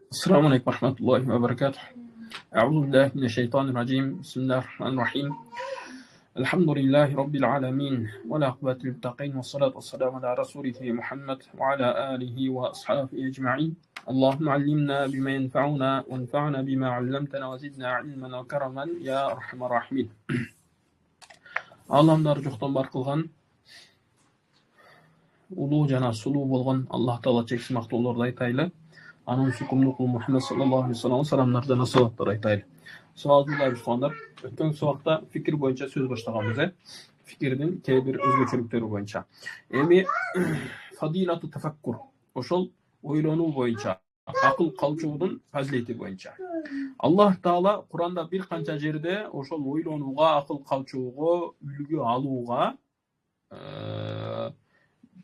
السلام عليكم ورحمة الله وبركاته. أعوذ بالله من الشيطان الرجيم. بسم الله الرحمن الرحيم. الحمد لله رب العالمين ولا عقبة للمتقين والصلاة والسلام على رسوله محمد وعلى آله وأصحابه أجمعين. اللهم علمنا بما ينفعنا وانفعنا بما علمتنا وزدنا علما وكرما يا أرحم الراحمين. Allah'ımдар жоқтан бар қылған, улуу жана сулуу болгон Аллах Таала чексиз мактоолорду айтайлы. Анын сүйкүмдүү кулу Мухаммед саллаллаху алейхи вассалам саламдардан салаваттар айтайлы. Саламатсыздар тугандар. Өткөн сабакта фикир боюнча сөз баштаганбыз. Фикирдин кээ бир өзгөчөлүктөрү боюнча. Эми фадилату тафаккур, ошол ойлонуу боюнча, акыл калчуудун фазилети боюнча. Аллах Таала Куранда бир канча жерде ошол ойлонууга, акыл калчууга, үлгү алууга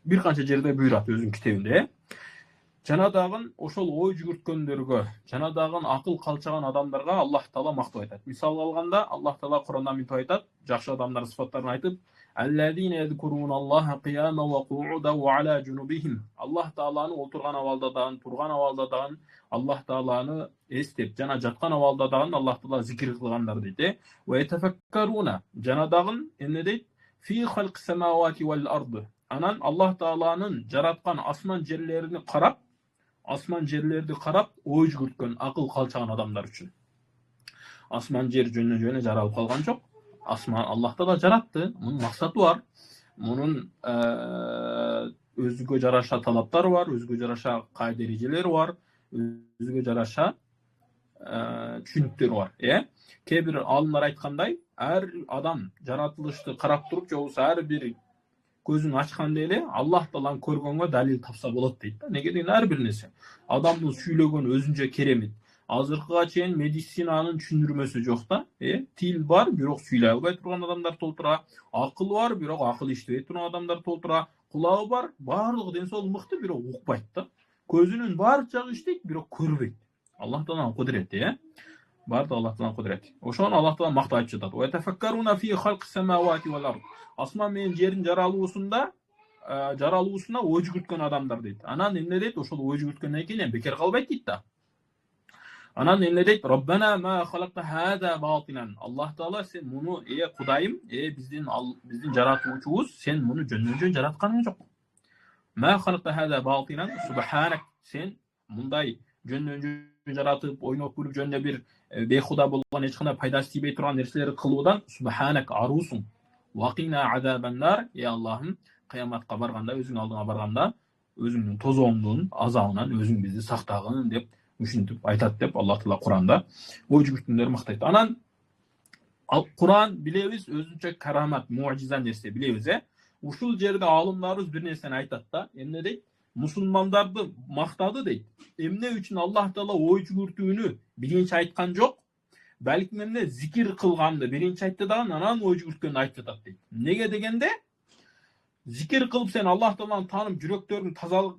бир канча жерде буйрат өзүнүн китебинде. Жана дагы ошол ой жүгүрткөндөргө, жана дагы акыл калчаган адамдарга Аллах Таала мактап айтат. Мисал алганда, Аллах Таала Куранда мынтип айтат, жакшы адамдар сыфаттарын айтып, «Аллазина язкуруналлаха қияма ва qu'udan ва ала junubihim». Аллах Тааланы отурган абалда дагы, турган абалда дагы Аллах Тааланы эстеп, жана жаткан абалда дагы Аллах Таала зикир кылгандар дейт. Ва ятафаккаруна, жана дагы эмне дейт? Фи халқи самавати вал ард. Анан Аллах Тааланын жараткан асман жерлерини карап, ой жүгүрткөн, акыл калчаган адамдар үчүн. Асман жер жөнө жаралып калган жок. Асман Аллах Таала жаратты, мунун максаты бар. Мунун өзгө жараша талаптары бар, өзгө жараша кайда эрежелери бар, өзгө жараша түшүнүктөрү бар. Кээ бир алымдар айткандай, ар адам жаратылышты карап туруп, же болбосо ар бир көзүн ачканда эле Аллах Тааланы көргөнгө далил тапса болот дейт. Неге деген ар бир нерсе. Адамдын сүйлөгөнү өзүнчө керемет. Азыркыга чейин медицинанын түшүндүрмөсү жок да. Тил бар, бирок сүйлөй албай турган адамдар толтура. Акыл бар, бирок акыл иштебей турган адамдар толтура. Кулагы бар, баардыгы ден соолугу мыкты, бирок укпайт да. Көзүнүн баардык жагы иштейт, бирок көрбөйт. Аллах Тааланын кудурети, баардыгы Аллах Тааланын кудурети. Ошону Аллах Таала мактап айтып жатат. Ва тафаккаруна фи халқи самавати вал ард. Асман менен жердин жаралуусуна ой жүгүрткөн адамдар дейт. Анан эмне дейт? Ошол ой жүгүрткөндөн кийин бекер калбайт дейт да. Анан эмне дейт? Роббана ма халакта хаза батинан. Аллах Таала, сен муну Кудайым, биздин жаратуучубуз, сен муну жөн жаратканың жок. Ма халакта хаза батинан субханак. Сен мындай жөн жаратып, ойноп күлүп жөнүндө бир бейхуда болгон, эч кандай пайдасы тийбей турган нерселерди кылуудан субханак арусуң. Вакина азабаннар, Аллахым, кыяматка барганда, өзүң алдыңа барганда, өзүңдүн тозооңдун азабынан өзүң бизди сактагын деп ушинтип айтат деп Аллах Таала Куранда ой жүгүрткөндөрдү мактайт. Анан Куран билебиз, өзүнчө карамат, муажиза нерсе билебиз. Ушул жерде алымдарыбыз бир нерсени айтат да. Эмне дейт? Мусулмандарды мактады дейт. Эмне үчүн Аллах Таала ой жүгүртүүнү биринчи айткан жок? Балким эмне зикир кылганды биринчи айтты дагы, анан ой жүгүрткөндү айтып жатат дейт. Неге дегенде, зикир кылып сен Аллах Тааланы таанып, жүрөктөрүң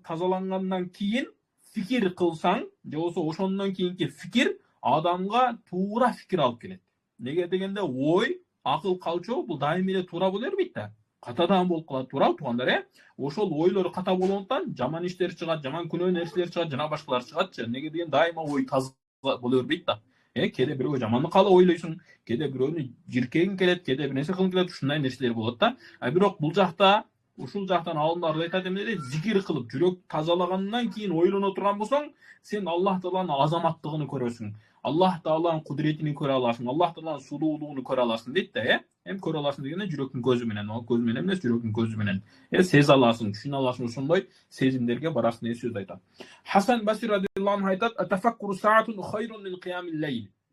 тазалангандан кийин фикир кылсаң, же болбосо ошондон кийинки фикир адамга туура фикир алып келет. Неге дегенде, ой, акыл калчоо бул дайым эле туура боло бербейт да. Катадан болуп калат, туурабы туугандар? Ошол ойлор ката болгондуктан жаман иштер чыгат, жаман күнөө нерселер чыгат, жана башкалар чыгатчы. Неге деген дайыма ой таза боло бербейт да. Кээде бирөөгө жамандык каалап ойлойсуң, кээде бирөөнү жиркегиң келет, кээде бир нерсе кылгың келет, ушундай нерселер болот да. Бирок бул жакта, ушул жактан алымдар айтат, эмне дейт? Зикир кылып, жүрөк тазалагандан кийин ойлоно турган болсоң, сен Аллах Тааланын азаматтыгын көрөсүң. Аллах Тааланын кудуретин көрө аласың, Аллах Тааланын сулуулугун көрө аласың дейт да. Эми көрө аласың дегенде жүрөктүн көзү менен, көз менен эмес, жүрөктүн көзү менен. Сезе аласың, түшүнө аласың, ошондой сезимдерге барасың деген сөз айтат. Хасан Басри радиаллаху анху айтат: "Атафаккуру саатун хайрун мин киямил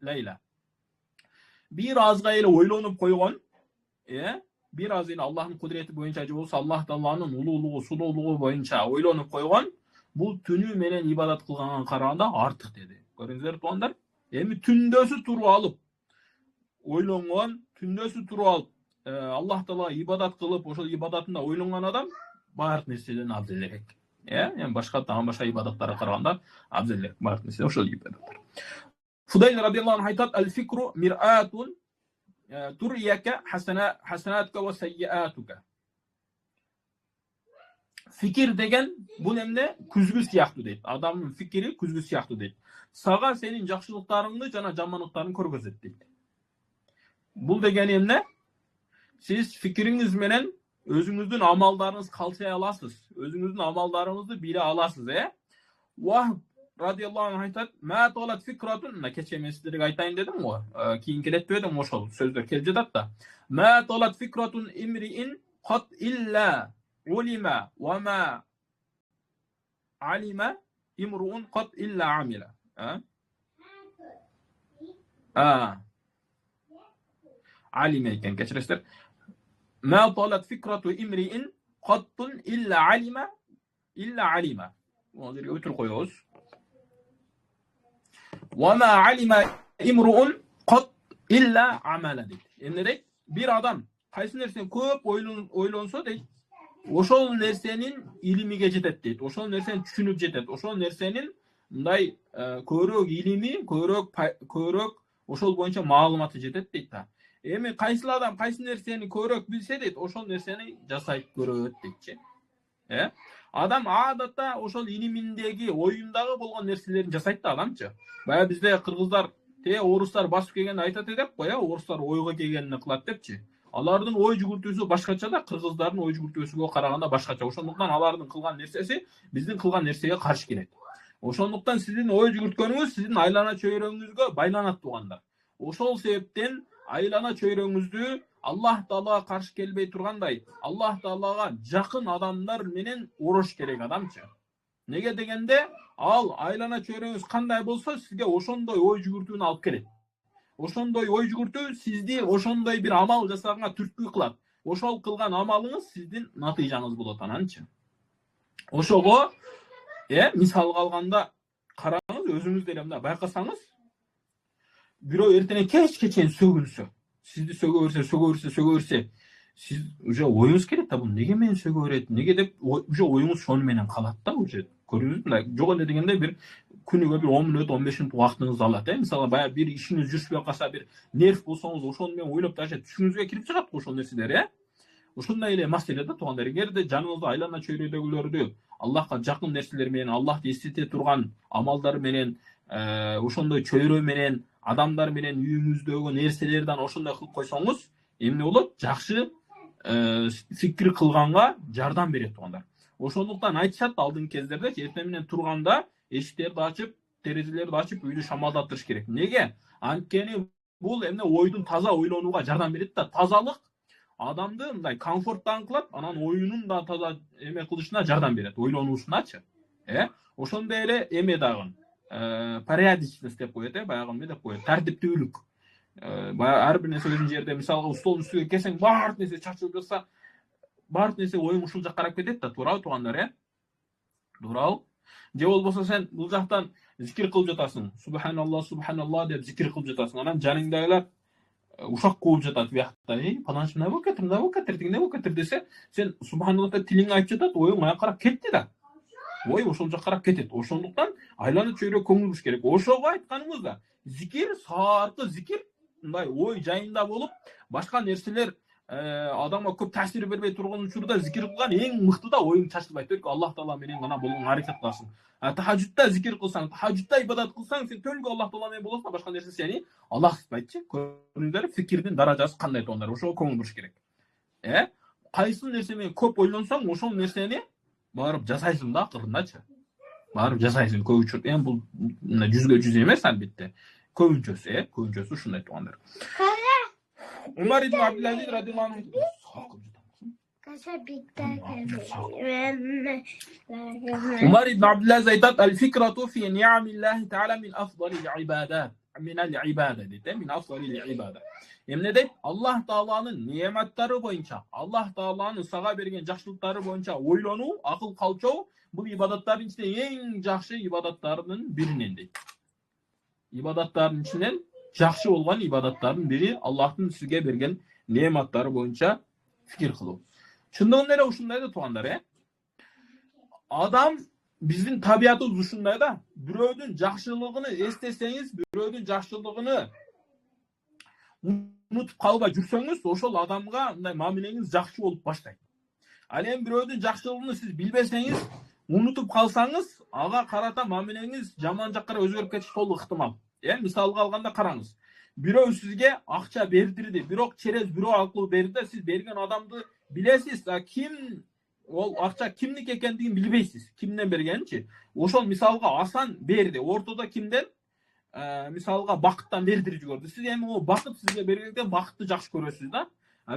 лейла". Бир азга эле ойлонуп койгон, бир аз эле Аллахтын кудурети боюнча, же болбосо Аллах Тааланын улуулугу, сулуулугу боюнча ойлонуп койгон, бул түнү менен ибадат кылганга караганда артык деди. Көрүңүздөр туугандар, эми түндөсү туруп алып ойлонгон, түндөсү туруп алып Аллах Таалага ибадат кылып, ошол ибадатында ойлонгон адам баардык нерседен абзелирээк. Эми башка ибадаттарга караганда абзелирээк, баардык нерсе ошол ибадаттар. Фудайл радиаллаху анху айтат: "Ал-фикру мир'атун турияка хасанатука ва сайyi'atuka". Fikir деген bu emne күзgü siyahtı deydi. Adamın fikri күzgü siyahtı deydi. Sağa senin жақшылықтарыңды жана жаманлыктарын көргөзөт deydi. Бул деген эмне? Siz fikiriңиz менен өзүңүздүн амалдарыңыз калчай аласыз. Өзүңүздүн амалдарыңызды биле аласыз, Вахб радиаллаху анху айтат, "Ма талат фикратун", мына кече мен сиздерге айтайын дедим го. Кийин келет дедим, ошол сөздөр келип жатат да. "Ма талат фикратун имриин qat illa ulima wa ma alima imruun qat illa amila." Alime ekan, kechirasizlar. "Ma talat fikratu imriin qattun illa alima." Onu yerga o'tirib qo'yamiz. "Wa ma alima imruun qat illa amala" deydi. Endi bir adam qaysi narsani ko'p o'ylonsa deydi, oşol nersenin ilimiga jetet deydi. Oşol nerseni tushunib jetet. Oşol nersenin bunday ko'rok ilimi, ko'rok oşol boyunca ma'lumoti jetet deydi da. Эми кайсы адам кайсы нерсени көрөк билсе дейт, ошол нерсени жасайт көрөт дейт. Адам адатта ошол илиминдеги, оюндагы болгон нерселерин жасайт да адамчы. Бая бизде кыргыздар, орустар басып келгенде айтат деп кой, орустар ойго келгенин кылат депчи. Алардын ой жүгүртүүсү башкача да, кыргыздардын ой жүгүртүүсүгө караганда башкача. Ошондуктан алардын кылган нерсеси биздин кылган нерсеге каршы келет. Ошондуктан сиздин ой жүгүрткөнүңүз сиздин айлана чөйрөңүзгө байланат тугандар. Ошол себептен айлана чөйрөңүздү Аллах Таалага каршы келбей тургандай, Аллах Таалага жакын адамдар менен орош керек адамчы. Неге дегенде, ал айлана чөйрөңүз кандай болсо, сизге ошондой ой жүгүртүүнү алып келет. Ошондой ой жүгүртүү сизди ошондой бир амал жасаганга түрткү кылат. Ошол кылган амалыңыз сиздин натыйжаңыз болот ананчы. Ошого, мисалга алганда караңыз, өзүңүз деле мына байкасаңыз, бирөө эртене кечке чейин сөгүнсө, сизди сөгө берсе, siz уже oyunuz келет да, бул неге мени сөгө берет, неге деп уже оюңуз шону менен калат да, уже көрдүңүзбү? Жок эле дегенде бир күнүгө бир 10 мүнөт, 15 мүнөт убактыңызды алат, Мисалы бая бир ишиңиз жүрүшпөй калса, бир нерв болсоңуз, ошону менен ойлоп таша түшүңүзгө кирип чыгат ошол нерселер, Ошондой эле маселе да туугандар. Эгерде жаныңызда айлана чөйрөдөгүлөрдү Аллахка жакын нерселер менен, Аллахты эстете турган амалдар менен, ошондой чөйрө менен, адамдар менен үйүңүздөгү нерселерден ошондой кылып койсоңуз, эмне болот? Жакшы фикир кылганга жардам берет туугандар. Ошондуктан айтышат алдыңкы кездерде эртең менен турганда эшиктерди ачып, терезелерди ачып, үйдү шамалдатырыш керек. Неге? Анткени бул эмне ойдун таза ойлонууга жардам берет да, тазалык адамды мындай комфорттан кылат, анан оюнун да таза эме кылышына жардам берет, ойлонуусуначы. Ошондой эле эме дагы порядочность деп коет, баягы эме деп коет, тартиптүүлүк. Ар бир нерсе өзүнүн жерде, мисалга столдун үстүгө келсең, баардык нерсе чачылып жатса, баардык нерсе оюң ушул жакка карап кетет да, туурабы туугандар, Туурабы? Же болбосо сен бул жактан зикир кылып жатасың, субханалла деп зикир кылып жатасың, анан жаныңдагылар ушак кууп жатат биякта, паланчы мындай болуп кетир, тигиндей болуп кетир десе, сен субханалла деп тилиң айтып жатат, оюң аяка карап кетти да. Ой ошол жакка карап кетет. Ошондуктан айлана чөйрө көңүл буруш керек. Ошого айтканыбызда, зикир, сааркы зикир, мындай ой жайында болуп, башка нерселер адамга көп таасир бербей турган учурда зикир кылган эң мыкты да, оюң чачылбайт. Только Аллах Таала менен гана болгон аракет кыласың. Тахажжудда зикир кылсаң, тахажжудда ибадат кылсаң, сен төлгө Аллах Таала менен болосуң, башка нерсе сени Аллах сыйтпайтчы. Көрүңүздөр, фикирдин даражасы кандай туугандар, ошого көңүл буруш керек. Кайсы нерсе менен көп ойлонсоң, ошол нерсени барып жасайсың да, акырындачы. Барып жасайсың көп учурда. Эми бул 100% эмес албетте. Көбүнчөсү ушундай туугандар. Умар ибн Абдул-Азиз радиаллаху анху Умар ибн Абдул-Азиз айтат: "Ал-фикрату фи ни'амиллахи та'ала мин афдалил ибадат, мин ал-ибада", дейт, мин афдалил ибада. Эмне дейт? Аллах Тааланын неаматтары боюнча, Аллах Тааланын сага берген жакшылыктары боюнча ойлонуу, акыл калчоо бул ибадаттардын ичинде эң жакшы ибадаттардын биринен дейт. Ибадаттардын ичинен жакшы болгон ибадаттардын бири Аллахтын сизге берген неаматтары боюнча фикир кылуу. Чындыгында эле ушундай да туугандар, Адам биздин табиятыбыз ушундай да. Бирөөдүн жакшылыгын эстесеңиз, бирөөдүн жакшылыгын унутуп калбай жүрсөңүз, ошол адамга мындай мамилеңиз жакшы болуп баштайт. Ал эми бирөөдүн жакшылыгын сиз билбесеңиз, унутуп калсаңыз, ага карата мамилеңиз жаман жакка өзгөрүп кетиши толук ыктымал. Мисалга алганда караңыз. Бирөө сизге акча бердирди, бирок через бирөө аркылуу берди, сиз берген адамды билесиз, ким ол акча кимдики экендигин билбейсиз. Кимден бергенинчи. Ошол мисалга Асан берди. Ортодо кимден? Мисалга Бакыттан бердирип жиберди. Сиз эми о Бакыт сизге бергенде Бакытты жакшы көрөсүз да.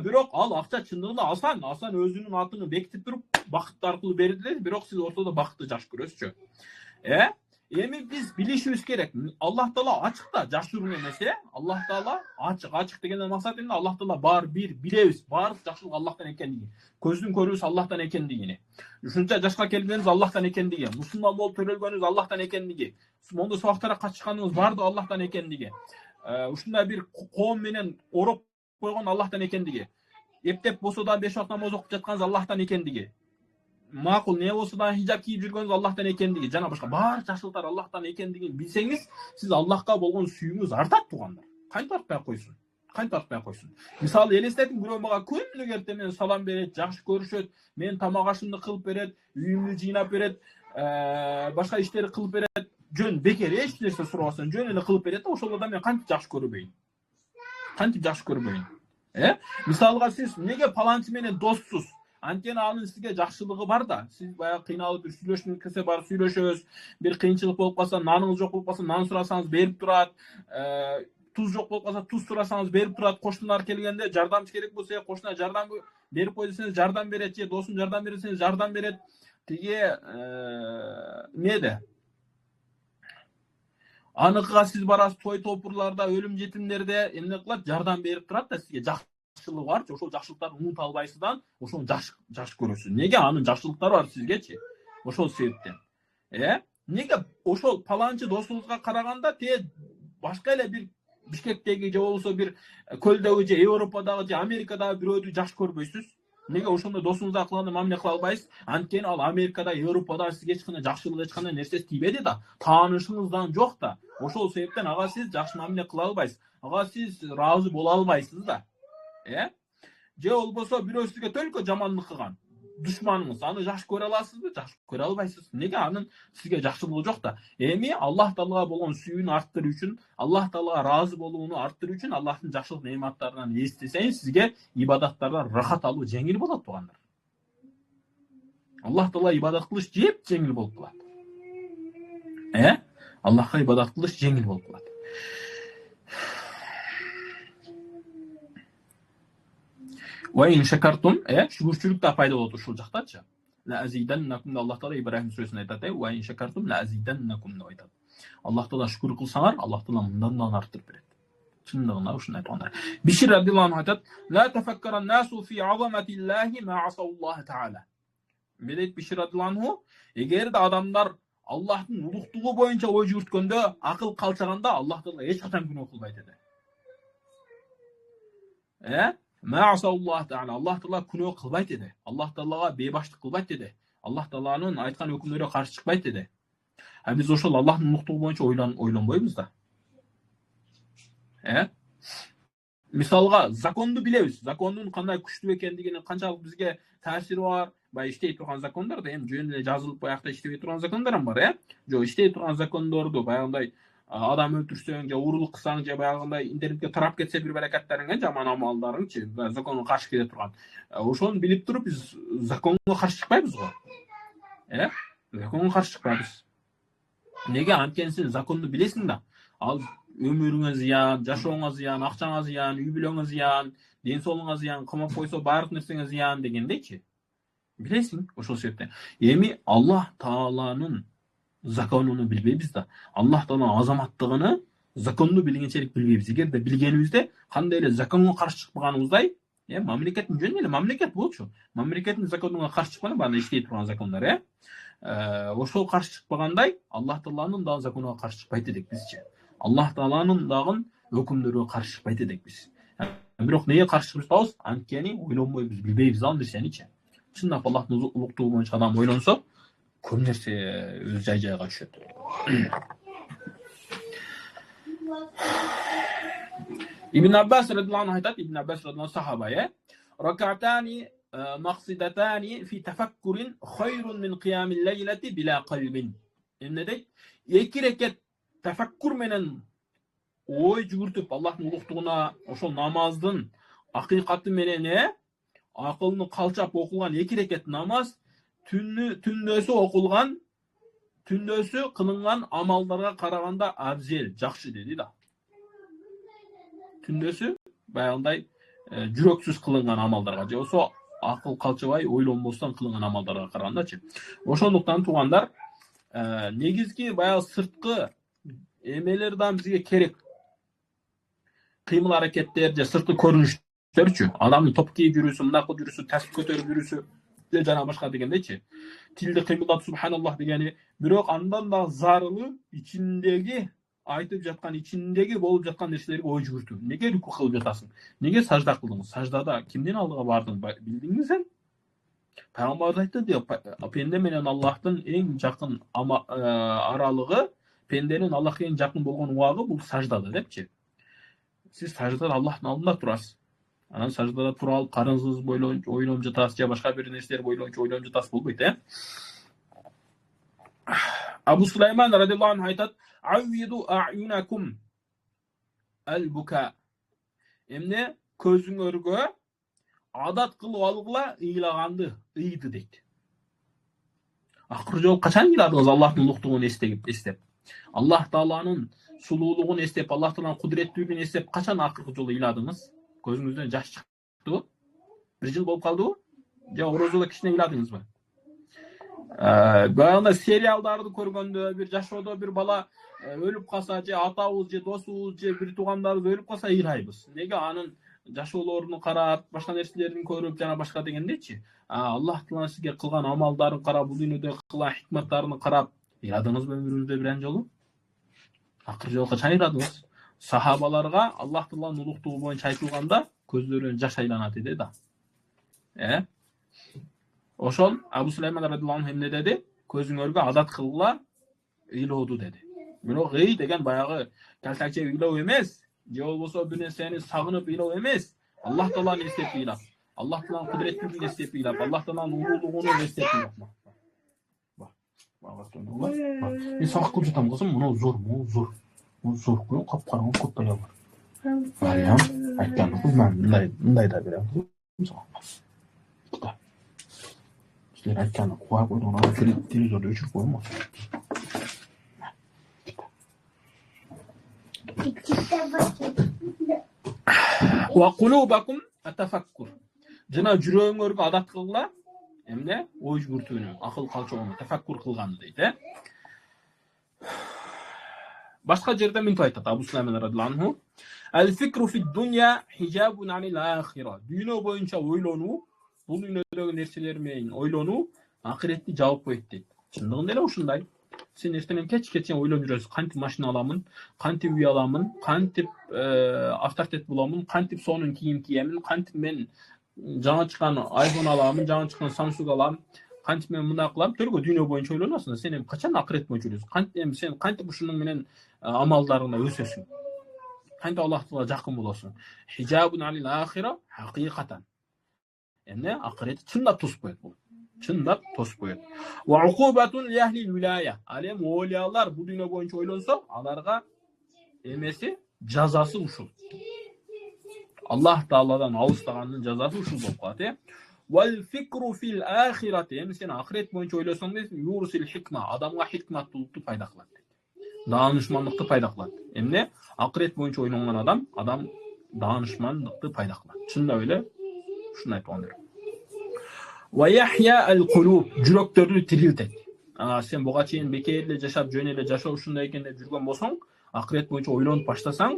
Бирок ал акча чындыгында Асан өзүнүн атын бекитип туруп Бакыт аркылуу берди, бирок сиз ортодо Бакытты жакшы көрөсүзчү. Эми биз билишибиз керек. Аллах Таала ачык да, жашыруун эмес, Аллах Таала ачык. Ачык дегенден максат эмне? Аллах Таала бар бир билебиз, баардык жакшылык Аллахтан экендигин. Көздүн көрүүсү Аллахтан экендигини. Ушунча жашка келгенибиз Аллахтан экендиги, мусулман болуп төрөлгөнүбүз Аллахтан экендиги, мондо сабактарга катышканыбыз баардыгы Аллахтан экендиги. Ушундай бир коом менен ороп койгон Аллахтан экендиги. Эптеп болсо да 5 вакыт намаз окуп жатканыбыз Аллахтан экендиги. Макул не болсо да хижаб кийип жүргөнүбүз Аллахтан экендиги, жана башка бар жакшылыктар Аллахтан экендигин билсеңиз, сиз Аллахка болгон сүйүүңүз артат туугандар. Кантип артпай койсун? Кантип артпай койсун? Мисалы элестетиң, бирөө мага күнүгө эртең салам берет, жакшы көрүшөт, мен тамак ашымды кылып берет, үйүмдү жыйнап берет, башка иштерди кылып берет, жөн бекер эч нерсе сурабастан жөн эле кылып берет да, ошол адам мен кантип жакшы көрбөйүн? Кантип жакшы көрбөйүн? Мисалга сиз неге паланчы менен доссуз? Анткени анын сизге жакшылыгы бар да. Сиз баягы кыйналып бир сүйлөшкүңүз келсе барып сүйлөшөбүз. Бир кыйынчылык болуп калса, наныңыз жок болуп калса, нан сурасаңыз берип турат. Туз жок болуп калса, туз сурасаңыз берип турат. Кошуналар келгенде жардамчы керек болсо, кошуна жардам берип кой десеңиз жардам берет, же досум жардам берет десеңиз жардам берет. Тиги эмнеде? Аныкыга сиз барасыз той топурларда, өлүм жетимдерде эмне кылат? Жардам берип турат да сизге. Жакшылыгы бар, ошол жакшылыктарды унута албайсыздан, ошону жакшы көрөсүз. Неге анын жакшылыктары бар сизгечи? Ошол себептен. Неге ошол паланчы досуңузга караганда башка эле бир Бишкектеги же болбосо бир көлдөгү же Европадагы же Америкадагы бирөөдү жакшы көрбөйсүз? Неге ошондой досуңузга кылганда мамиле кыла албайсыз? Анткени ал Америкада, Европада сизге эч кандай жакшылык, эч кандай нерсеси тийбеди да, таанышыңыздан жок да. Ошол себептен ага сиз жакшы мамиле кыла албайсыз. Ага сиз ыраазы боло албайсыз да. Же болбосо бирөө сизге төлкө жамандык кылган душманыңыз, аны жакшы көрө аласызбы? Жакшы көрө албайсыз. Неге? Анын сизге жакшылыгы жок да. Эми Аллах Таалага болгон сүйүүнү арттыруу үчүн, Аллах Таалага ыраазы болууну арттыруу үчүн Аллахтын жакшылык неаматтарынан эстесеңиз, сизге ибадаттардан рахат алуу жеңил болот туугандар. Аллах Таала ибадат кылыш жеңил болуп калат. Аллахка ибадат кылыш жеңил болуп калат. وَاِنْ شَكَرْتُمْ şükürçülük de пайда болот ушул жактачы. لَأَزِيدَنَّكُمْ Аллах Таала Ибрахим сүрөсүндө айтат, وَاِنْ شَكَرْتُمْ لَأَزِيدَنَّكُمْ деп айтат. Аллах Таала шүкүр кылсаңар, Аллах Таала мындан артырып берет. Чындыгында ушундай туугандар. Бишир радиллаху анху айтат, لا تفكر الناس في عظمة الله ما عصوا الله تعالى. Медет Бишир радиллаху анху, эгерде адамдар Аллахтын улуктугу боюнча ой жүрткөндө, акыл калчаганда, Аллах Таала эч качан күнөө кылбайт эди. Аллах Таала күнөө кылбайт эди. Аллах Таалага бейбаштык кылбайт эди. Аллах Тааланын айткан өкүмдөрүнө каршы чыкпайт эди. Биз ошол Аллахтын улуктугу боюнча ойлонбойбуз да. Мисалга законду билебиз. Закондун кандай күчтүү экендигини, канчалык бизге таасири бар, баягы иштей турган закондор да, эми жөн эле жазылып баягы иштебей турган закондор бар, Жок, иштей турган закондорду баягындай адам өлтүрсөң же уурулук кылсаң же баягындай интернетке тарап кетсе бир баракаттарың, жаман амалдарыңчы, законго каршы келе турган. Ошону билип туруп биз законго каршы чыкпайбыз го. Законго каршы чыкпайбыз. Неге? Анткени сен законду билесиң да. Ал өмүрүңө зыян, жашооңо зыян, акчаңа зыян, үй бүлөңө зыян, ден соолугуңа зыян, кымап койсо баардык нерсеңе зыян дегендейчи. Билесиң, ошол себептен. Эми Аллах Тааланын законуну билбейбиз да. Аллах Тааланын азаматтыгыны законду билгенчелик билбейбиз. Эгерде билгенибизде, кандай эле законго каршы чыкпаганыбыздай, мамлекеттин жөн эле мамлекет болчу. Мамлекеттин законуна каршы чыкканы бааны иштей турган закондор, ошол каршы чыкпагандай, Аллах Тааланын дагы законуна каршы чыкпайт эдик бизчи. Аллах Тааланын дагы өкүмдөрүнө каршы чыкпайт эдик биз. Бирок неге каршы чыгып жатабыз? Анткени ойлонбойбуз, билбейбиз ал нерсеничи. Чындап Аллахтын улуктугу боюнча адам ойлонсо, көп нерсе өз жай-жайга түшөт. Ibn Abbas radhiyallahu anhu айтат, Ibn Abbas radhiyallahu сахаба, Ракатани maqsidatani fi tafakkurin khayrun min qiyamil leyleti bila kalbin. Ne deyt? Eki reket tefakkur menen oy жүгүртүп Аллахтын улуктугуна ошол намаздын акыйкаты менен акылны калчап окулган 2 рекет намаз түндөсү окулган түндөсү кылынган амалдарга караганда абзел, жакшы деди да. Түндөсү баягындай жүрөксүз кылынган амалдарга же болсо акыл калчабай ойлонбостон кылынган амалдарга карагандачы. Ошондуктан туугандар, негизги баягы сырткы эмелер да бизге керек. Кыймыл аракеттер же сырткы көрүнүштөрчү, адамдын топ кийип жүрүүсү, мындак жүрүүсү, тасбих көтөрүп жүрүүсү же жана башка дегендечи. Тилди кыймылдап субханаллах дегени, бирок андан да зарылы ичиндеги айтып жаткан, ичиндеги болуп жаткан нерселерге ой жүгүртүү. Неге рүкү кылып жатасың? Неге сажда кылдың? Саждада кимдин алдыга бардың? Билдиңби сен? Пайгамбар айтты ди, пенде менен Аллахтын эң жакын аралыгы, пенденин Аллахка эң жакын болгон убагы бул саждада депчи. Siz саждада Аллахтын алдында турасыз. Анан саждада тура алып карыныңыз бойлончу ойлонуп жатасыз же башка бир нерселер бойлончу ойлонуп жатасыз болбойт, Абу Сулайман радиллаху анху айтат: "Авиду a'yunakum al-buka." Эмне көзүңөргө адат кылып алгыла ыйлаганды, ыйды дейт. Акыры жолу качан ыйладыңыз Аллахтын улуктугун эстеп? Аллах Тааланын сулуулугун эстеп, Аллах Тааланын кудуреттүүлүгүн эстеп, качан акыркы жолу ыйладыңыз? Көзүңүздөн жаш чыктыбы? 1 жыл болуп калдыбы? Же орозодо кичине ыйладыңызбы? Баягында сериалдарды көргөндө бир жашоодо бир бала өлүп калса, же атабыз, же досубуз, же бир туугандарыбыз өлүп калса ыйлайбыз. Неге? Анын жашоолорун карап, башка нерселерин көрүп, жана башка дегендечи. Аллах Таала сизге кылган амалдарын карап, бул дүйнөдө кылган хикматтарын карап, ыйладыңызбы өмүрүңүздө бир жолу? Акыры жолу качан ыйладыңыз? Сахабаларга Аллах Тааланын улуктугу боюнча айтылганда көздөрүнөн жаш айланат деди да. Ошол Абу Сулайман радиллаху анху эмне деди? Көзүңөргө адат кылгыла ыйлооду деди. Бирок ый деген баягы калтакча ыйлоо эмес, же болбосо бир нерсени сагынып ыйлоо эмес. Аллах Тааланы эстеп ыйлап, Аллах Тааланын кудуреттүүлүгүн эстеп ыйлап, Аллах Тааланын улуулугун эстеп ыйлап. Мен сабак кылып жатам кызым, мына зор, зор кылып капкараңгы көп бая бар. Мариям айткан кыз, мен мындай да берем. Силер айтканды куа койдуң, аны телевизорду өчүрүп коймос. Wa qulubakum atafakkur. Жана жүрөгүңөргө адат кылгыла эмне? Ой жүгүртүүнү, акыл калчоону тафаккур кылганды дейт, Башка жерде мынтип айтат Абу Сулайман радиллаху анху: "Ал-фикру фид-дунья хижабун анил ахира." Дүйнө боюнча ойлонуу, бул дүйнөдөгү нерселер менен ойлонуу акыретти жаап коет дейт. Чындыгында эле ушундай. Сен эртең кечке ойлонуп жүрөсүң, кантип машина аламын, кантип үй аламын, кантип авторитет боламын, кантип сонун кийим киемин, кантип мен жаңа чыккан iPhone аламын, жаңа чыккан Samsung алам, кантип мен мындай кылам, төргө дүйнө боюнча ойлоносуң. Сен эми качан акырет боюнча ойлойсуң? Сен кантип ушунун менен амалдарыңа өсөсүң? Кантип Аллах Таалага жакын болосуң? Хижабун алил ахира хакыйкатан. Эмне? Акырет чындап тосуп коет бул. Чындап тосуп коет. Ва уқубатун ли ахлил вилая. Алем олиялар бул дүйнө боюнча ойлонсо, аларга эмеси жазасы ушул. Аллах Тааладан алыстаганын жазасы ушул болуп калат, Вал фикру фил ахирати. Эми сен акырет боюнча ойлосоң дейсиң, юрсил хикма. Адамга хикматтуулукту пайда кылат. Даанышмандыкты пайда кылат. Эмне? Акырет боюнча ойлонгон адам даанышмандыкты пайда кылат. Чындап эле ушуну айткандар. Ва яхья ал-кулуб. Жүрөктөрдү тирилтет. Сен буга чейин бекер эле жашап, жөн эле жашоо ушундай экен деп жүргөн болсоң, акырет боюнча ойлонуп баштасаң,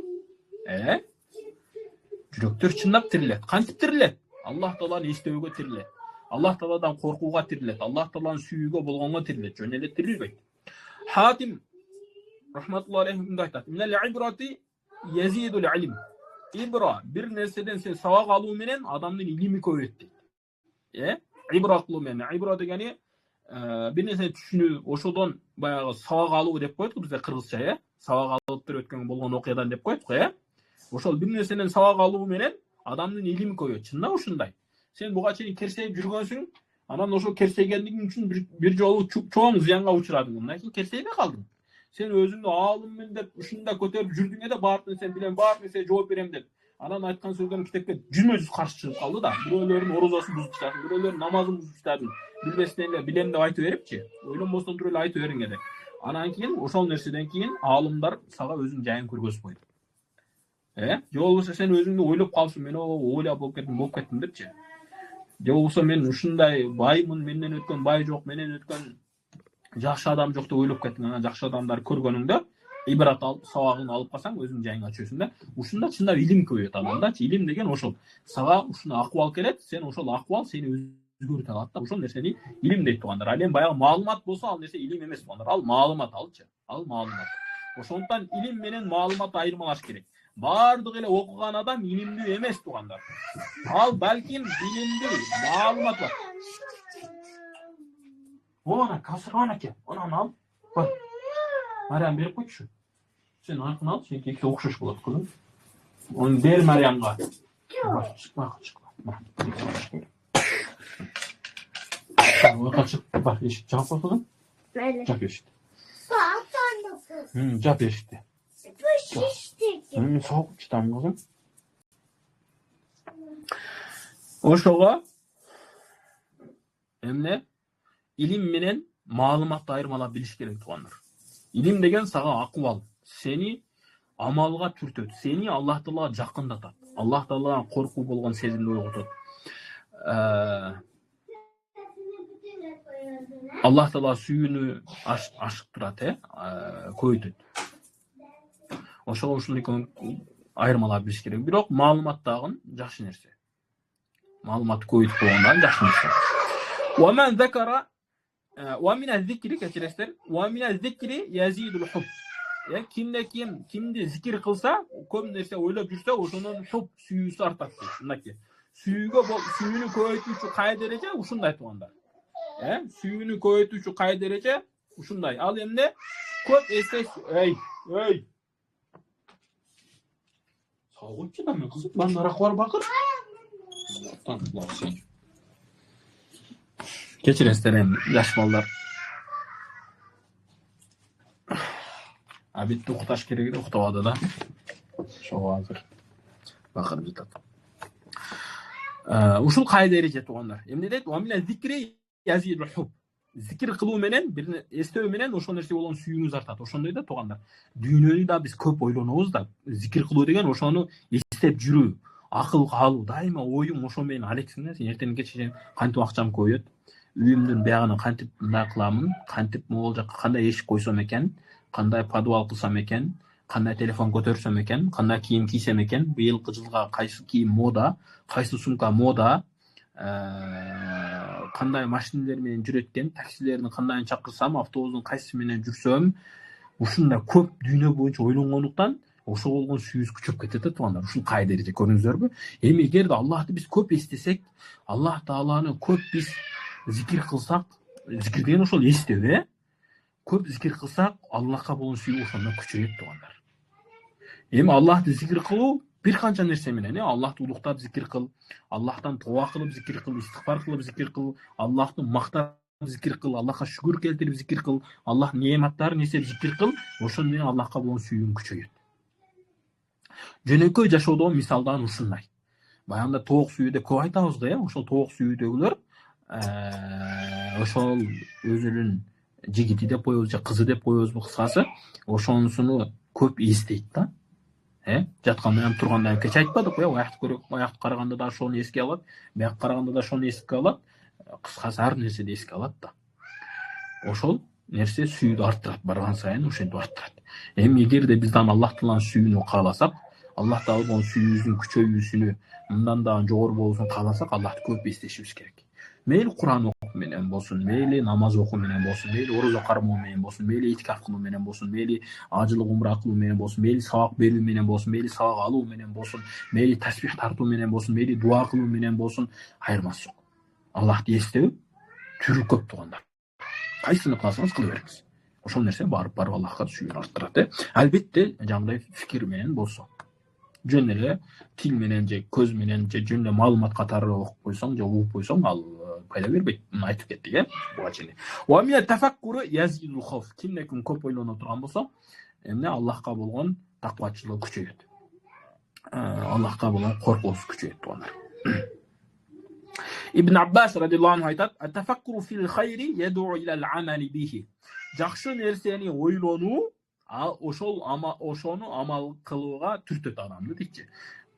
жүрөктөр чындап тирилет. Кантип тирилет? Аллах Тааланы эстөөгө тирилет. Аллах Тааладан коркууга тирилет. Аллах Тааланы сүйүүгө болгонго тирилет. Жөн эле тирилбейт. Хатим рахматуллахи алейхи мындай айтат: "Минал ибрати язидул илм." Ибра бир нерседен сен сабак алуу менен адамдын илими көбөйөт дейт. Ибра кылуу менен. Ибра дегени бир нерсени түшүнүү, ошодон баягы сабак алуу деп коет бизде кыргызча, Сабак алып туруп өткөн болгон окуядан деп коет Ошол бир нерседен сабак алуу менен адамдын илими көбөйөт. Чындап ушундай. Sen buga çeyin kerseyip жүргөнсүң, анан ошо керсейгендигиң үчүн бир жолу чоң зыянга учурадың. Андан кийин керсейбей калдың. Sen özüңдү аалыммын деп ушунда көтөрүп жүрдүң да баардык нерсени билем, баардык нерсеге жооп берем деп. Анан айткан сөздөрүң китепке 100% каршы чыгып калды да. Бирөөлөрдүн орозосун бузуп таштадың, бирөөлөрдүн намазын бузуп таштадың. Билбестен эле билем деп айтып берипчи. Ойлонбостон туруп эле айтып бериң эле. Анан кийин ошол нерседен кийин аалымдар сага өзүң жайын көргөзбөйт. Же болбосо сен өзүңдү ойлоп калсың, мен ойлап болуп кеттим депчи. Же болбосо мен ушундай баймын, менден өткөн бай жок, менен өткөн жакшы адам жок деп ойлоп кеттиң. Анан жакшы адамдар көргөнүңдө ибрат алып, сабагын алып калсаң, өзүң жайыңа чөйсүң да. Ушунда чындап илим көбөйөт адамдачы. Илим деген ошол. Сага ушуна акыбал келет, сен ошол акыбал сени өзгөртө алат да. Ошол нерсени илим дейт туугандар. Ал эми баягы маалымат болсо, ал нерсе илим эмес туугандар. Ал маалымат алчы. Ал маалымат. Ошондуктан илим менен маалымат айырмалаш керек. Бардык эле окуган адам илимдүү эмес туугандар. Ал балким билимдүү, маалымат бар. Ona kasırgan eke. Onu al. Bak. Meryem berip koydu şu. Sen arkını al. Sen ikisi okşuş bulat kızım. Onu der Meryem'e. Bak çıkma. Bak. Kaçık. Bak eşit. Cevap bakalım. Böyle. Cevap eşit. Bakalım. Cevap eşitti. Bu şişti. Soğuk çıtan kızım. Oşoğa emne ilim менен маалыматты айырмалап билиш керек туугандар. Илим деген сага акыбал, сени амалга түртөт, сени Аллах Таалага жакындатат. Аллах Таалага коркуу болгон сезимди ойготот. Аллах Таала сүйүүнү ашыктырат, көбөйтөт. Ошого ушундой айырмалап билиш керек. Бирок маалымат дагы жакшы нерсе. Маалымат көбөйтүп койгондон жакшы нерсе. ومن ذكر ومن الذكر كتيرستер ومن الذكر يزيد الحب. Ya kimde zikir kılsa, көп нерсе ойлоп жүрсө, ошонун хуп сүйүүсү артат. Мынакей. Сүйүүнү көбөйтүүчү кай дереже ушундай туугандар. Сүйүүнү көбөйтүүчү кай дереже ушундай. Ал эмне? Көп эстес, Саугутчу да мен кызык, бан арак бар бакыр. Keçiresler hem yaş ballar. Bitti uqtaş keregi uqtabады da. Şoğa hazır. Bakır жатат. Ушул кай дереже туугандар. Эмне дейт? Ва минал зикри язидул хуб. Зикир кылуу менен, бир эстөө менен ошол нерсе болгон сүйүүңүз артат. Ошондой да туугандар. Дүйнөнү да биз көп ойлонобуз да. Зикир кылуу деген ошону эстеп жүрүү, акыл алуу, дайыма оюң ошо менен алексиң. Сен эртең кече кантип акчам көбөйөт? Үйүмдүн биягына кантип мындай кыламын, кантип могул жакка кандай эшик койсом экен, кандай подвал кылсам экен, кандай телефон көтөрсөм экен, кандай кийим кийсем экен, быйылкы жылга кайсы кийим мода, кайсы сумка мода, кандай машиналар менен жүрөт экен, таксилердин кандайын чакырсам, автобустун кайсы менен жүрсөм, ушундай көп дүйнө боюнча ойлонгондуктан ошо болгон сүйүүбүз күчөп кетет да туугандар. Ушул кай дереже көрдүңүздөрбү? Эми эгерде Аллахты биз көп эстесек, Аллах Тааланы көп биз зикир кылсак, зикир деген ошол эстөө, көп зикир кылсак, Аллахка болгон сүйүү ошондон күчөйөт туугандар. Эми Аллахты зикир кылуу бир канча нерсе менен, Аллахты улуктап зикир кыл, Аллахтан тооба кылып зикир кыл, истигфар кылып зикир кыл, Аллахты мактап зикир кыл, Аллахка шүгүр келтирип зикир кыл, Аллах неаматтарын эстеп зикир кыл, ошондон менен Аллахка болгон сүйүүң күчөйөт. Жөнөкөй жашоодо мисалдан ушундай. Баягында тоок сүйүүдө көп айтабыз го, ошол тоок сүйүүдөгүлөр ошол өзүнүн жигити деп коебуз же кызы деп коебузбу кыскасы, ошонусуну көп эстейт да. Жатканда ham турганда ham кече айтпадык, аякты караганда да ошону эске алат, бияк караганда да ошону эске алат, кыскасы ар нерседе эске алат да. Ошол нерсе сүйүүдү арттырат, барган сайын ошентип арттырат. Эми эгерде bizden Аллах Тааланын сүйүүнү кааласак, Аллах Тааланын сүйүүбүздүн күчөйүүсүнү мындан дагы жогору болушун кааласак, Аллахты көп эстешибиз керек. Мейли Кур'ан окуу менен болсун, мейли намаз окуу менен болсун, мейли орозо кармоо менен болсун, мейли итикаф кылуу менен болсун, мейли ажылык умра кылуу менен болсун, мейли сабак берүү менен болсун, мейли сабак алуу менен болсун, мейли тасбих тартуу менен болсун, мейли дуа кылуу менен болсун, айырмасы жок. Аллахты эстөө түрү көп туугандар. Кайсыны кылсаңыз кыла бериңиз. Ошол нерсе барып Аллахка сүйүүнү арттырат. Албетте, жандай фикир менен болсо. Жөн эле тил менен же көз менен же жөн эле маалымат катары окуп койсоң же угуп койсоң ал пайда бербейт. Муну айтып кеттик, буга чейин. Ва мия тафаккуру язидул хауф. Кимде ким көп ойлоно турган болсо, эмне Аллахка болгон таквачылык күчөйөт. Аллахка болгон коркуусу күчөйөт тугандар. Ибн Аббас радиллаху анху айтат: "Ат-тафаккуру фил хайри яду илал амали бихи." Жакшы нерсени ойлонуу ошону амал кылууга түртөт адамды дейчи.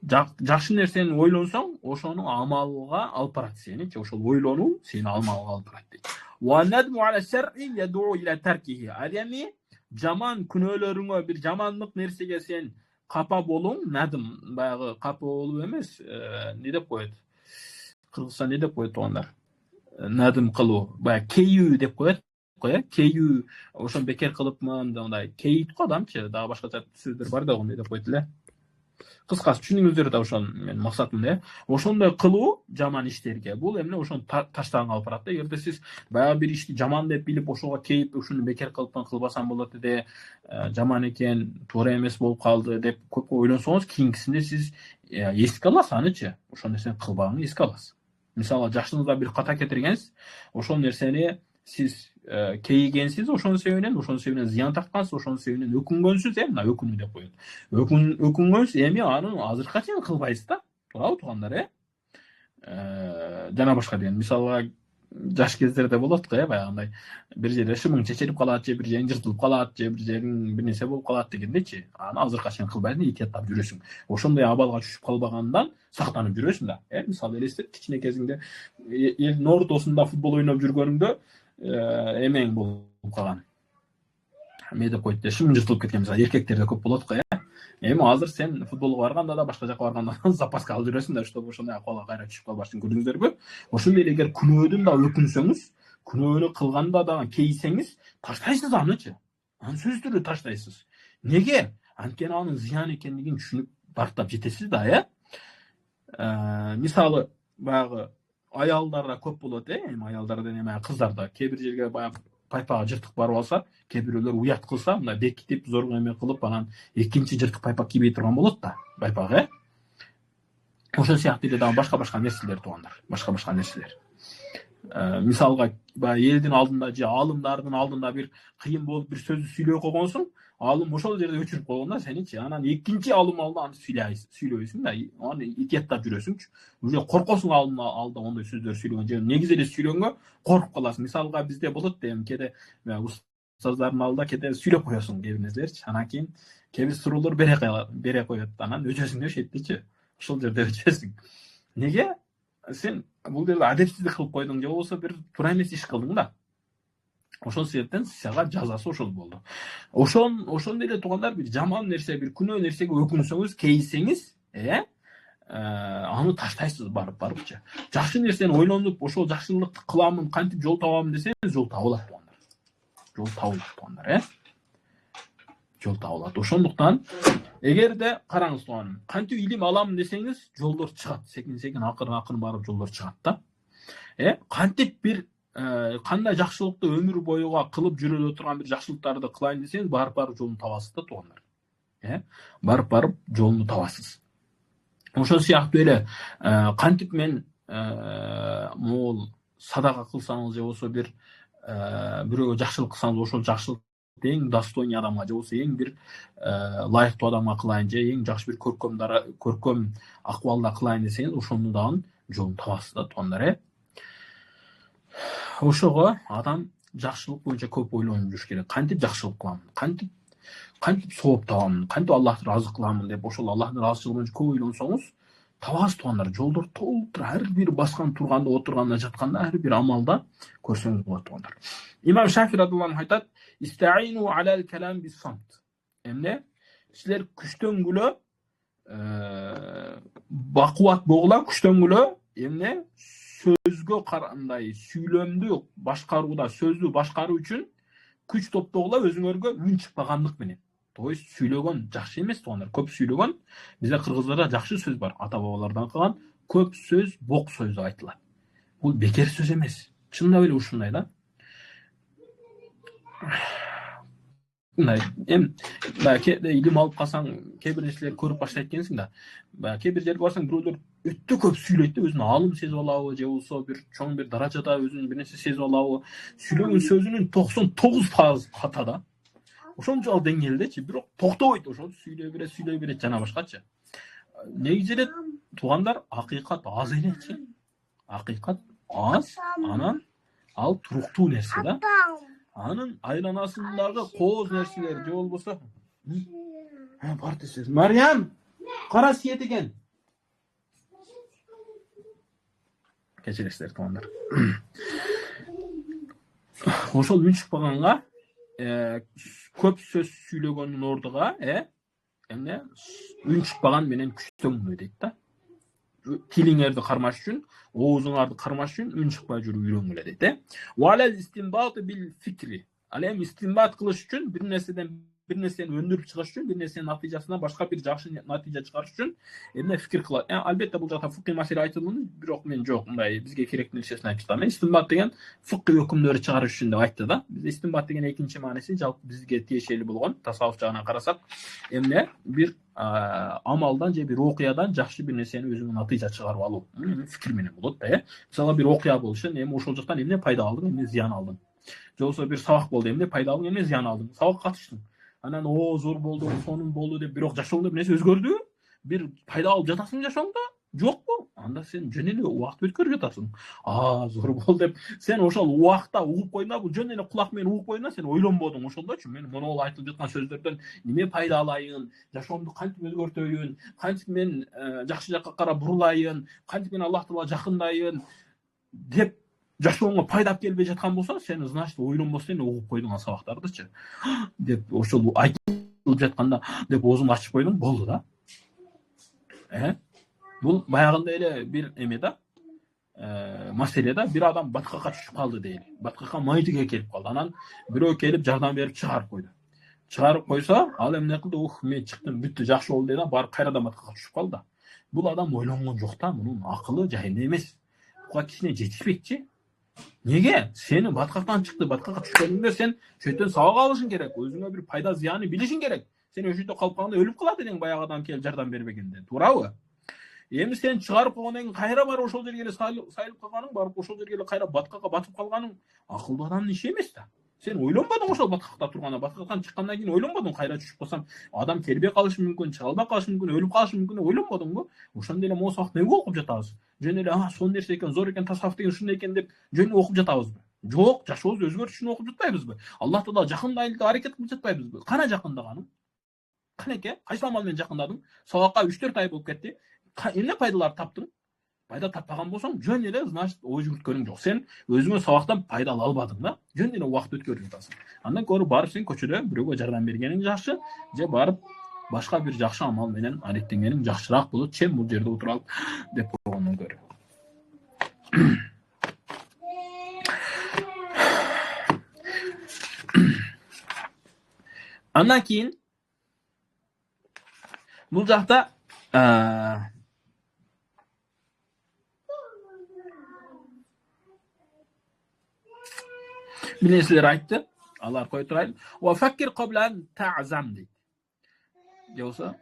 Жакшы нерсени ойлонсоң, ошону амалга алып барат сени, ошол ойлонуу сени амалга алып барат дейт. Ва надму ала шарри яду ила таркихи. Адеми жаман күнөөлөрүңө, бир жаманлык нерсеге сен капа болуң, надым, баягы капа болуу эмес, не деп коет? Кыргызча не деп коет тугандар? Надым кылуу, баягы кейүү деп коет. Кейүү, ошон бекер кылыпмын, мындай кейит го адамчы, дагы башкача сөздөр бар да, ондай деп коет эле. Кыскасы түшүнүңүздөр да ошон менин максатым эле. Ошондой кылуу жаман иштерге, бул эмне ошону таштаган алып барат да. Эгерде сиз баягы бир ишти жаман деп билип, ошого кейип, ушуну бекер кылыпмын, кылбасам болот эде, жаман экен, туура эмес болуп калды деп көп ойлонсоңуз, кийинкисинде сиз эске аласыз анычы. Ошол нерсени кылбаганы эске аласыз. Мисалы, жашыңызда бир ката кетиргенсиз, ошол нерсени сиз кейигенсиз, ошонун себебинен зыян тарткансыз, ошонун себебинен өкүнгөнсүз, мына өкүнүү деп коет. Өкүнгөнсүз, эми аны азыркыга чейин кылбайсыз да. Туурабы туугандар, жана башка деген. Мисалга жаш кездерде болот го, баягындай бир жерде шымың чечилип калат, же бир жериң жыртылып калат, же бир жериң бир нерсе болуп калат дегендечи. Аны азыркыга чейин кылбайсың, ихтияттап жүрөсүң. Ошондой абалга түшүп калбагандан сактанып жүрөсүң да. Мисалы элестет, кичине кезиңде элдин ортосунда футбол ойноп жүргөнүңдө эмең болуп калган. Эмне деп коет, шымың жыртылып кеткен, мисалы эркектерде көп болот го. Эми азыр сен футболго барганда да, башка жака барганда да запаска алып жүрөсүң да, чтобы ошондой акыбалга кайра түшүп калбашсын, көрдүңүздөрбү? Ошондой эле эгер күнөөдөн да өкүнсөңүз, күнөөнү кылганда да кейсеңиз, таштайсыз анычы. Аны сөзсүз түрдө таштайсыз. Неге? Анткени анын зыян экендигин түшүнүп бартап жетесиз да, Мисалы, баягы аялдарда көп болот, эми аялдарда эме кыздарда кээ бир жерге баягы пайпага жыртык барып алса, кээ бирөөлөр уят кылса, мындай бекитип, зорго эме кылып, анан экинчи жыртык пайпак кийбей турган болот да, пайпак, Ошол сыяктуу эле дагы башка нерселер туугандар, башка нерселер. Мисалга, баягы элдин алдында же алымдардын алдында бир кыйын болуп бир сөздү сүйлөй койгонсуң, алым ошол жерде өчүрүп койгон да сеничи. Анан экинчи алым алдында аны сүйлөйсүң да, аны ихтияттап жүрөсүңчү. Уже коркосуң алда ондой сөздөр сүйлөгөн же негизи эле сүйлөгөнгө коркуп каласың. Мисалга бизде болот да, эми кээде устаздардын алдында кээде сүйлөп коесуң кээ бир нерселерчи. Анан кийин кээ бир суроолор бере коет, анан өчөсүң да шеттечи. Ошол жерде өчөсүң. Неге? Сен бул жерде адепсиздик кылып койдуң же болбосо бир туура эмес иш кылдың да. Ошол себептен сага жазасы ошол болду. Ошондой эле туугандар, бир жаман нерсе, бир күнөө нерсеге өкүнсөңүз, кейсеңиз, аны таштайсыз барыпчы. Жакшы нерсени ойлонуп, ошол жакшылыкты кыламын, кантип жол табамын десеңиз, жол табылат туугандар. Жол табылат. Ошондуктан эгерде караңыз тууганым, кантип илим аламын десеңиз, жолдор чыгат. Секин акырын барып жолдор чыгат да. Кантип бир кандай жакшылыкты өмүр боюга кылып жүрө турган бир жакшылыктарды кылайын десеңиз, барып жолун табасыз да туугандар. Барып жолуну табасыз. Ошол сыяктуу эле кантип мен могул садака кылсаңыз же болбосо бир бирөөгө жакшылык кылсаңыз, ошол жакшылык эң достойный адамга же болбосо эң бир лайыктуу адамга кылайын же эң жакшы бир көркөм акыбалда кылайын десеңиз, ошону дагы жолун табасыз да туугандар. Ошого адам жакшылык боюнча көп ойлонуп жүрүш керек. Кантип жакшылык кыламын? Кантип сооп табамын? Кантип Аллахты ыраазы кыламын деп ошол Аллахтын ыраазычылыгы боюнча көп ойлонсоңуз, табасыз туугандар. Жолдор толтур, ар бир баскан турганда, отурганда, жатканда, ар бир амалда көрсөңүз болот туугандар. Имам Шафи радиллаху анху айтат: "Истаину алал калам бис-самт." Эмне? Силер күчтөнгүлө бакубат болгула, күчтөнгүлө эмне? Сөзгө карандай сүйлөмдү башкарууда, сөздү башкаруу үчүн күч топтогула, өзүңөргө үн чыкпагандык менен. То есть сүйлөгөн жакшы эмес туугандар. Көп сүйлөгөн, бизде кыргыздарда жакшы сөз бар, ата бабалардан калган, көп сөз бок сөз деп айтылат. Бул бекер сөз эмес. Чындап эле ушундай да. мындай belki ilim alıp kalsan kebir nерселерди көрүп баштайт экенсиң да. Кебир жерге барсаң бирөөлөр өтө көп сүйлөйт да, өзүн аалым сезип алабы, же болбосо бир чоң бир даражада өзүн бир нерсе сезип алабы. Сүйлөгөн сөзүнүн 99% ката да. Ошончол деңгээлдечи, бирок токтобойт, ошол сүйлөй берет жана башкачы. Негизи эле туугандар, акыйкат аз элечи. Акыйкат аз, анан ал туруктуу нерсе да. Анын айланасындагы кооз нерселер же болбосо бар десеңиз. Мариям, кара сиет экен. Кечиресиздер туугандар. Ошол үн чыкпаганга көп сөз сүйлөгөндүн ордуга, эмне үн чыкпаган менен күчтөңмү дейт да. Тилиңерди кармаш үчүн, оозуңарды кармаш үчүн үн чыкпай жүрүп үйрөнгүлө дейт. Валал истинбат бил фикри. Ал эми истинбат кылыш үчүн бир нерсени өндүрүп чыгыш үчүн, бир нерсенин натыйжасына башка бир жакшы натыйжа чыгарыш үчүн эмне фикир кылат. Албетте бул жакта фикый маселе айтылды, бирок мен жок, мындай бизге керектүү нерсесин айтып жатам. Истинбат деген фикый өкүмдөрү чыгарыш үчүн деп айтты да. Биз истинбат деген экинчи мааниси жалпы бизге тиешелүү болгон, тасаввуф жагынан карасак, эмне бир амалдан же бир окуядан жакшы бир нерсени өзүңө натыйжа чыгарып алуу. Фикир менен болот да, Мисалы бир окуя болушу, эми ошол жактан эмне пайда алдың, эмне зыян алдың. Же болбосо бир сабак болду, эмне пайда алдың, эмне зыян алдың. Сабакка катыштың. Анан зор болду, сонун болду деп, бирок жашооңдо бир нерсе өзгөрдү. Бир пайда алып жатасың жашооңдо? Жокпу? Анда сен жөн эле убакыт өткөрүп жатасың. Зор болду деп, сен ошол убакта угуп койдуңда, бул жөн эле кулак менен угуп койдуңда, сен ойлонбодуң ошондочу. Мен монол айтылып жаткан сөздөрдөн неме пайда алайын, жашоомду кантип өзгөртөйүн, кантип мен жакшы жакка карап бурулайын, кантип мен Аллах Таалага жакындайын деп жашооңо пайдап келбей жаткан болсо, сен значит ойлонбостон эле угуп койдуң ал сабактардычы. Деп ошол айтылып жатканда деп оозумду ачып койдуң, болду да. Бул баягындай эле бир эме да. Маселе да, бир адам баткакка түшүп калды дейли. Баткакка майтыга келип калды. Анан бирөө келип жардам берип чыгарып койду. Чыгарып койсо, ал эмне кылды? Мен чыктым, бүттү, жакшы болду дейт, баары кайрадан баткакка түшүп калды. Бул адам ойлонгон жок да, мунун акылы жайында эмес. Буга кичине жетишпейчи. Неге? Сени баткактан чыкты, баткакка түшкөнүңдө сен шөйтөн сабак алышың керек, өзүңө бир пайда зыяны билишиң керек. Сен өшөйдө калып калганда өлүп калат элең, баягы адам келип жардам бербегенде, туурабы? Эми сен чыгарып койгондон кийин кайра барып ошол жерге эле сайылып калганың, барып ошол жерге эле кайра баткакка батып калганың акылдуу адамдын иши эмес да. Сен ойлонбодуң ошол баткакта турганда, баткактан чыккандан кийин ойлонбодуң, кайра түшүп калсам адам келбей калышы мүмкүн, чыга албай калышы мүмкүн, өлүп калышы мүмкүн, ойлонбодуңбу? Ошондой эле могу сабакты эмне окуп жатабыз? Жөн эле сонун нерсе экен, зор экен, тасаввуф деген ушундай экен деп жөн окуп жатабызбы? Жок, жашообузду өзгөртүш үчүн окуп жатпайбызбы? Аллах Таала жакындайын деп аракет кылып жатпайбызбы? Кана жакындаганың? Канеке, кайсы амал менен жакындадың? Сабакка 3-4 ай болуп кетти. Эмне пайдалар таптың? Пайда таппаган болсоң, жөн эле значит ой жүгүрткөнүң жок. Сен өзүңө сабактан пайда ала албадың да. Жөн эле убакыт өткөрүп жатасың. Андан көрө барып сен көчөдө бирөөгө жардам бергениң жакшы, же барып башка бир жакшы амал менен ареттенгениң жакшыраак болот. Чем бул жерде отуруп алып деп койгондон көрө. Андан кийин бул жакта bir nерселер айтты. Алар кой турайлы. Ва факкир кабла ан та'зам дейт. Же болсо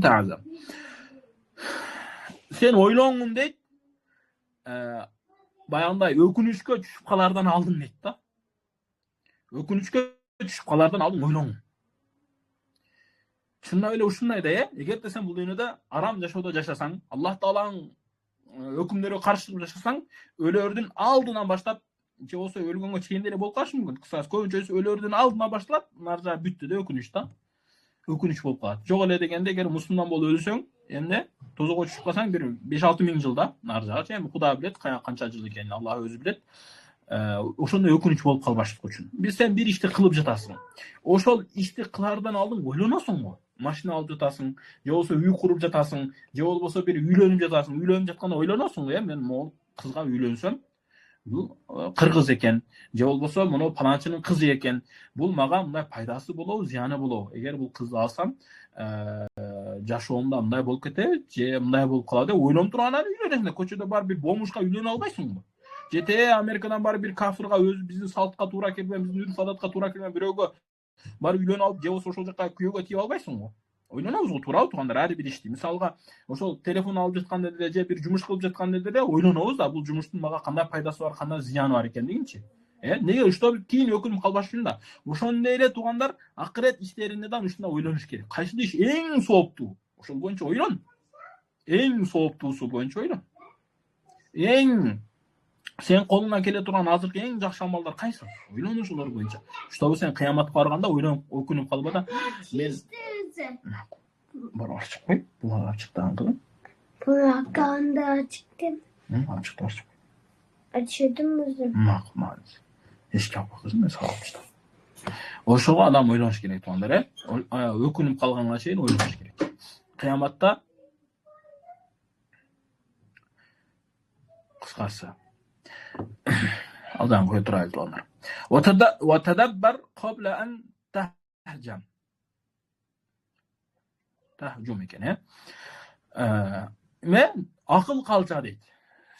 та'зам. Сен ойлоңун дейт. Баягындай өкүнүчкө түшүп калардан алдың дейт да. Өкүнүчкө түшүп калардан алдың ойлоңун. Чындап эле ушундай да, эгерде сен бул дүйнөдө арам жашоодо жашасаң, Аллах Тааланын өкүмдөрүгө каршы чыгып жашасаң, өлөрдүн алдынан баштап, же болсо өлгөнгө чейин деле болуп калышы мүмкүн. Кысасы көбүнчөсү өлөрдүн алдынан башталат, наржа бүттү да өкүнүч да. Өкүнүч болуп калат. Жок эле дегенде, эгер мусулман болуп өлсөң, эмне тозокко түшүп калсаң бир 5-6 миң жылда наржа, эми Кудай билет канча жыл экенин, Аллах өзү билет. Ошондой өкүнүч болуп калбаштык үчүн. Сен бир ишти кылып жатасың. Ошол ишти кылардан алдың ойлоносуңбу? Машина алып жатасың, же болбосо үй куруп жатасың, же болбосо бир үйлөнүп жатасың. Үйлөнүп жатканда ойлоносуң, мен могул кызга үйлөнсөм, бул кыргыз экен, же болбосо мына паланчынын кызы экен. Бул мага мындай пайдасы болобу, зыяны болобу? Эгер бул кызды алсам, жашоомда мындай болуп кетеби, же мындай болуп калат деп ойлонуп тургандан үйлөнөсүң. Көчөдө бар бир бомушка үйлөнө албайсыңбы? Жете Америкадан барып bir kafirga өз биздин салтка туура келбеген, биздин үрф адатка туура келбеген бирөөгө барып үйлөнүп алып, же болбосо ошол жака күйөөгө тийип албайсың го. Ойлонобуз го, туурабы туугандар, ар бир ишти. Мисалга, ошол телефон алып жатканда деле же бир жумуш кылып жатканда деле ойлонобуз да, бул жумуштун мага кандай пайдасы бар, кандай зыяны бар экендигинчи. Неге ушундай кийин өкүнүп калбаш үчүн да. Ошондой эле туугандар акырет иштеринде да ушундай ойлонуш керек. Кайсы иш эң сооптуу? Ошол боюнча ойлон. Эң сооптуусу боюнча ойлон. Эң сен колуңан келе турган азыркы эң жакшы амалдар кайсы? Ойлон ошолор боюнча. Оштобу сен кыяматка барганда ойлонуп, өкүнүп калба да. Мен бар ачык кой. Бул ачыктан кылып. Burakanda açıktım. Ачыкты ачык. Açıyordum uzun. Макул. Эшке алып кызым, мен салып. Ошого адам ойлоnuş керек туугандар, өкүнүп калганга чейин ойлоnuş керек. Кыяматта кыскасы алдан кое турайлы туугандар. وتدبر قبل أن تهجم. Tahjum eкен, мен акыл калча дейт.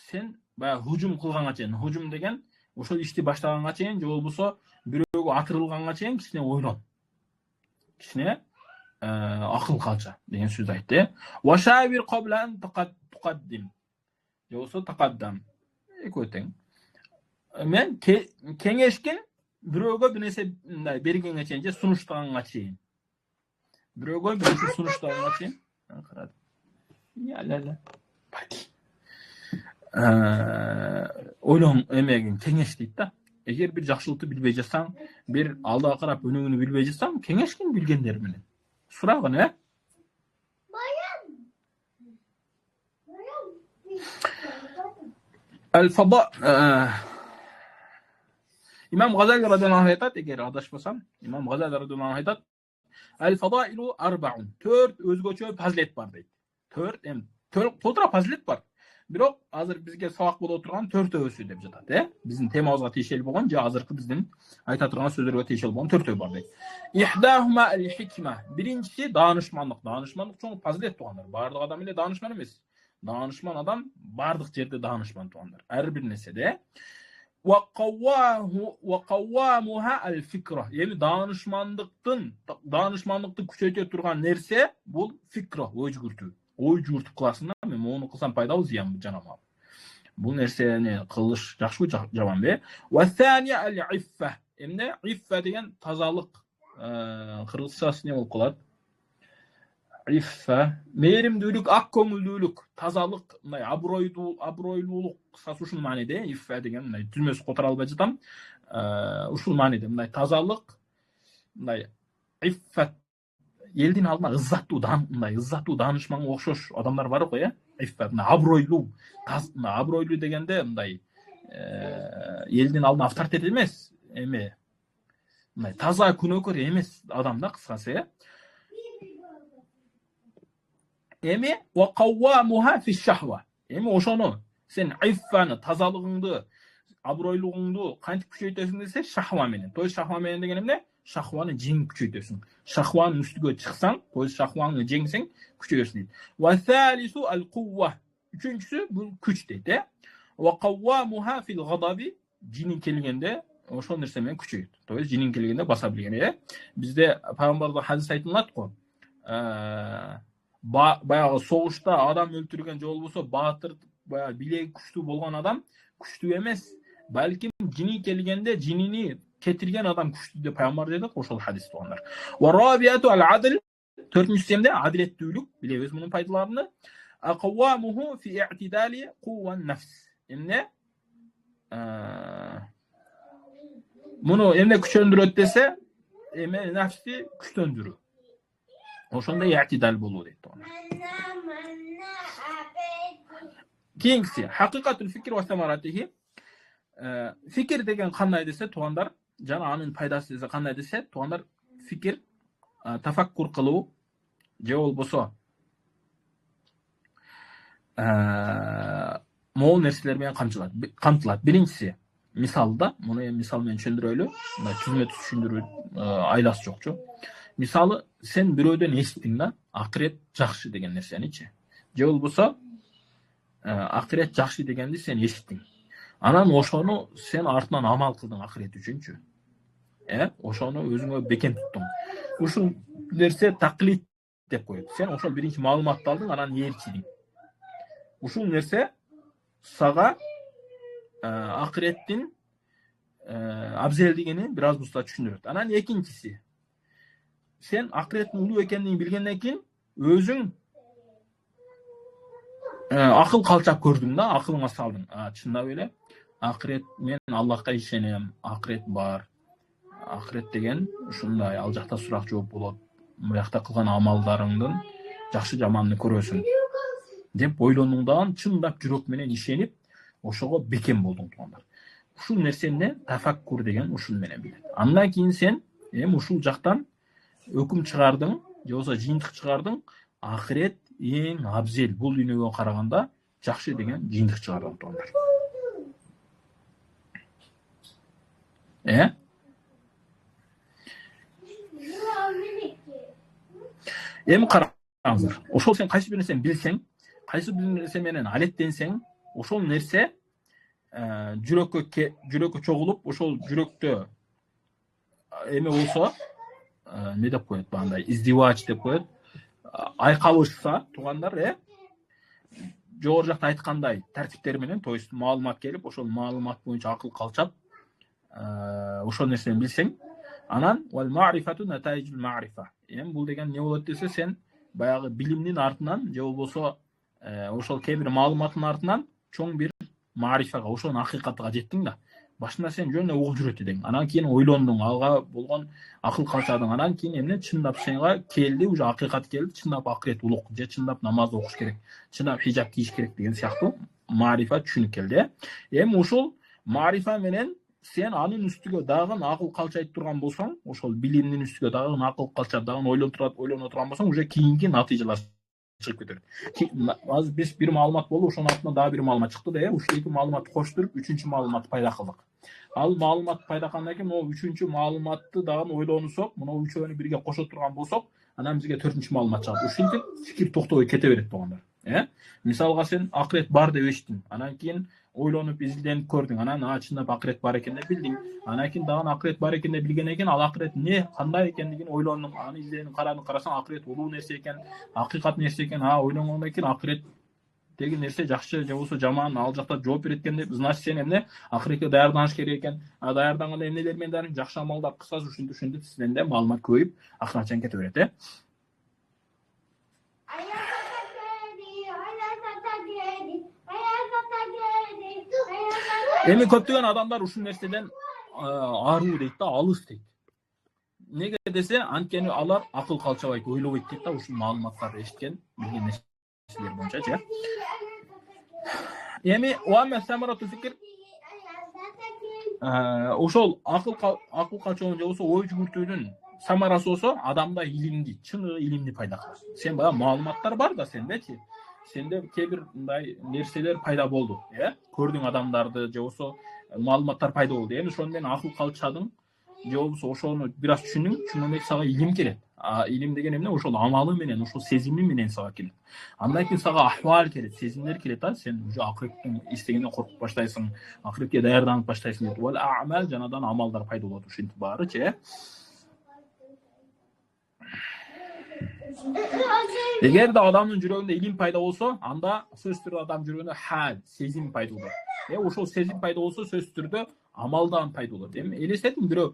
Сен баягы hujum кылганга чейин, hujum деген ошол ишти баштаганга чейин, же болбосо бирөөгө атырылганга чейин кичине ойлон. Кичине акыл калча деген сөз айтты. Washawir qabla an tuqaddim. Же болбосо taqaddam. Экөө тең. Мен кеңешкин бирөөгө бир нерсе бергенге чейин, же сунуштаганга чейин. Бирөөгө бир нерсе сунуштаганга чейин. Карады. Ла. Ойлон эмегин кеңеш дейт да. Эгер бир жакшылыкты билбей жатсаң, бир алдыга карап өнүгүүнү билбей жатсаң, кеңешкин билгендер менен. Сурагын, Al-Fada İmam Gazali radıyallahu anh aytat, eğer adashmasam, İmam Gazali radıyallahu anh aytat, Al-Fadailu arba'un. 4 özgöçö fazilet bar deydi. 4 толтура fazilet bar. Бирок азыр бизге сабак боло турган 4-өсү деп жатат, Биздин темабызга тиешелүү болгон же азыркы биздин айта турган сөздөргө тиешелүү болгон 4 бар дейт. Ихдахума al-hikma. Биринчиси даанышмандык. Даанышмандык чоң fazilet туугандар. Бардык адам эле даанышман эмес. Даанышман адам бардык жерде даанышман туугандар. Ар бир нерседе. Wa qawwamuha al-fikra. Эми даанышмандыкты күчөйтө турган нерсе бул фикра, ой жүгүртүү. Ой жүгүртүп кыласың да, мен мону кылсам пайдалуу зыян жанама. Бул нерсени кылыш жакшы жаманбы? Wa thaniya al-iffa. Эмне? Иффа деген тазалык. Кыргызчасы не болуп калат? Иффа, мээримдүүлүк, ак көңүлдүүлүк, тазалык, мындай абройлуулук ушул мааниде, иффа деген мындай түзмөсү которо албай жатам. Ушул мааниде мындай тазалык, мындай иффа, элдин алдына ыззаттуу даанышманга окшош адамдар бар го, Иффа, абройлуу, абройлуу дегенде мындай элдин алдына авторитет эмес, мындай таза күнөөкөр эмес адам да, кыскасы, Эми wa qawwamuha fi shahwa. Эми ошону сен иффаны, тазалыгыңды, абройлугуңду кантип күчөйтөсүң десе, шахва менен. То есть шахва менен деген эмне? Шахваны жеңип күчөйтөсүң. Шахванын үстүгө чыксаң, то есть шахваны жеңсең, күчөйөсүң дейт. Wa thalithu al-quwwa. Үчүнчүсү бул күч дейт, Wa qawwamuha fil ghadabi. Жинин келгенде ошол нерсе менен күчөйт. То есть жинин келгенде баса билген, Бизде пайгамбарда хадис айтылат го. Баягы согушта адам өлтүргөн же болбосо баатыр, баягы билеги күчтүү болгон адам күчтүү эмес, балким жини келгенде жинини кетирген адам күчтүү деп пайгамбар дедик ошол хадис туугандар. Wa rabiatu al-adl. 4-нчүсү эмне? Адилеттүүлүк. Билебиз мунун пайдаларын. Aqwamuhu fi i'tidali quwwa an-nafs. Эмне? Муну эмне күчөндүрөт десе, нафсти күчтөндүрүү. Ошондой i'tidal болуу дейт. Кийинкиси хакыйкатул фикр ва самаратихи. Фикир деген кандай десе, туугандар, жана анын пайдасы десе кандай десе, туугандар, фикир тафаккур кылуу же болбосо могул нерселер менен камтылат. Биринчиси мисалда, муну мисал менен түшүндүрөлү. Мына түзмө түшүндүрүү айдасы жокчу. Мисалы, сен бирөөдөн эситтиң да, акырет жакшы деген нерсеничи. Же болбосо акырет жакшы дегенди сен эситтиң. Анан ошону сен артынан амал кылдың акырет үчүнчү. Ошону өзүңө бекем туттуң. Ушул нерсе таклит деп коет. Сен ошол биринчи маалыматты алдың, анан ээрчидиң. Ушул нерсе сага акыреттин абзелдигини бир аз буста түшүндүрөт. Анан экинчиси, сен акыреттин улуу экенин билгенден кийин өзүң акыл калчап көрдүң да, акылыңа салдың. Чындап эле акырет, мен Аллахка ишенем, акырет бар. Акырет деген ушундай, ал жакта сурак жооп болот. Муякта кылган амалдарыңдын жакшы жаманын көрөсүң деп ойлондуң дагы чындап жүрөк менен ишенип, ошого бекем болдуң туугандар. Ушул нерсени тафаккур деген ушул менен билет. Андан кийин сен ушул жактан өкүм чыгардың, же болбосо жыйынтык чыгардың, акырет эң абзел, бул дүйнөгө караганда жакшы деген жыйынтык чыгардың туугандар. Эми караңыздар. Ошол сен кайсы бир нерсени билсең, кайсы бир нерсе менен алектенсең, ошол нерсе жүрөккө чогулуп, ошол жүрөктө эме болсо, не деп коет, бандай издивач деп коет, айкалышса туугандар, жогору жакта айткандай тартиптер менен, то есть маалымат келип, ошол маалымат боюнча акыл калчап, ошол нерсени билсең, анан вал ма'рифату натаижул ма'рифа. Бул деген не болот десе, сен баягы билимдин артынан, же болбосо ошол кээ бир маалыматтын артынан чоң бир мa'рифага, ошонун акыйкатыга жеттиң да. Башында сен жөн эле угуп жүрөт эдиң. Анан кийин ойлондуң, алга болгон акыл калчадың. Анан кийин эмне чындап сенга келди, уже акыйкат келди, чындап акырет улук, же чындап намаз окуш керек, чындап хижаб кийиш керек деген сыяктуу мa'рифа түшүнүк келди. Ушул мa'рифа менен сен анын үстүгө дагы акыл калчайт турган болсоң, ошол билимдин үстүгө дагы акыл калчап, дагы ойлоно турган болсоң, уже кийинки натыйжалар чыгып кетет. Азыр биз бир маалымат болду, ошонун артынан дагы бир маалымат чыкты да, ушул эки маалыматты коштуруп, үчүнчү маалыматты пайда кылдык. Ал маалымат пайда кылгандан кийин, могу үчүнчү маалыматты дагы ойлонусок, мына үчөөнү бирге кошо турган болсок, анан бизге төртүнчү маалымат чыгат. Ушинтип фикир токтобой кете берет туугандар. Мисалга сен акырет бар деп эчтиң, анан кийин ойлонуп изденип көрдүң, анан чындап акырет бар экенин билдиң. Анан кийин дагы акырет бар экенин билгенден кийин, ал акырет не, кандай экендигин ойлондуң, аны изденип карасаң, акырет улуу нерсе экен, акыйкат нерсе экен. Ойлонгондон кийин акырет деген нерсе жакшы же болбосо жаман, ал жакта жооп берет экен деп, значит сен эмне акыретке даярданыш керек экен. Даярданганда эмнелер менен даярдың, жакшы амалдар кылсаң, ушинтип сизден да маалымат көбөйүп, акырын кете берет. Эми көптөгөн адамдар ушул нерседен аруу дейт да, алыс дейт. Неге десе, анткени алар акыл калчабайт, ойлобойт дейт да, ушул маалыматтарды эшиткен, билген нерселер боюнча. Эми уамма самарату фикр, ошол акыл калчабы же болсо ой жүгүртүүнүн самарасы болсо, адамда илимди, чыныгы илимди пайда кылат. Сен баягы маалыматтар бар да сендечи. Сенде кээ бир мындай нерселер пайда болду, көрдүң адамдарды, же болбосо маалыматтар пайда болду. Эми ошону менен акыл калчадың, же болбосо ошону бир аз түшүндүң, шундан кийин сага илим келет. Илим деген эмне? Ошол амалы менен, ошол сезими менен сага келет. Андан кийин сага ахвал келет, сезимдер келет, сен уже акыреттин истегенден коркуп баштайсың, акыретке даярданып баштайсың дейт. Вал а'мал, жанадан амалдар пайда болот, ушинтип баарычы. Эгерде адамдын жүрөгүндө илим пайда болсо, анда сөзсүз түрдө адам жүрөгүндө хал, сезим пайда болот. Ошол сезим пайда болсо, сөзсүз түрдө амалдан пайда болот. Элестетиң, бирөө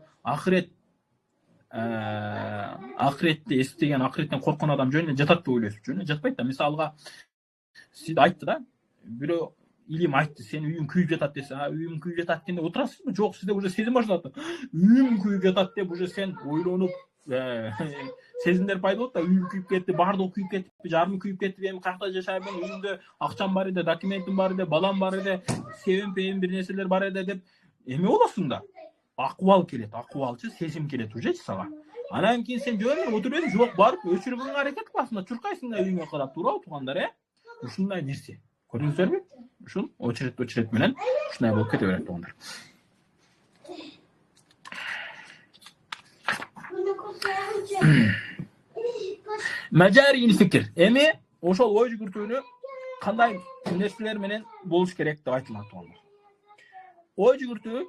акыретти эстеген, акыреттен корккон адам жөн эле жатат деп ойлойсуз. Жөн эле жатпайт да. Мисалга сиз айтты да, бирөө илим айтты, сен үйүң күйүп жатат десе, үйүм күйүп жатат дегенде отурасызбы? Жок, сизде уже сезим башталат. Үйүм күйүп жатат деп уже сен ойлонуп, сезимдер пайда болот да, үйүм күйүп кетти, баардыгы күйүп кетти, жарымы күйүп кетти, эми каякта жашайм, үйүмдө акчам бар эде, документим бар эде, балам бар эде, себем бир нерселер бар эде деп эме болосуң да. Акыбал келет, акыбалчы сезим келет ужечи сага. Анан кийин сен жөн эле отуруп эле, жок барып өчүрүүгө аракет кыласың да, чуркайсың да үйүңө карап, туурабы туугандар, Ушундай нерсе. Көрдүңүздөрбү? Ушул очерет менен ушундай болуп кете берет туугандар. Мәжари фикр. Эми ошол ой жүгүртүүнү кандай нерселер менен болуш керек деп айтылат туугандар. ой жүгүртүү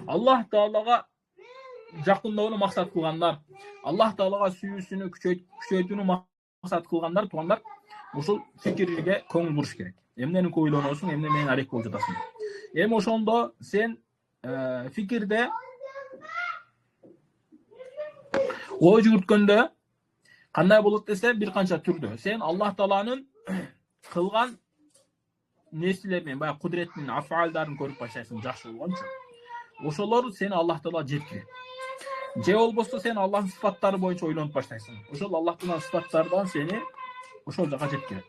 Аллах Таалага жакындоону максат кылгандар, Аллах Таалага сүйүүсүнү күчөйтүүнү максат кылгандар, туугандар, ушул фикирге көңүл буруш керек. Эмнени көп ойлоносуң, эмне менен арек болуп жатасың. Эми ошондо сен фикирде ой жүгүрткөндө кандай болот десе, бир канча түрдө. Сен Аллах Тааланын кылган нерселер менен, баягы кудуреттин афаалдарын көрүп баштайсың, жакшы болгончу. Ошолор сени Аллах Таала жеткирет. Же болбосо сен Аллахтын сыфаттары боюнча ойлонуп баштайсың. Ошол Аллахтын сыфаттарынан сени ошол жака жеткирет.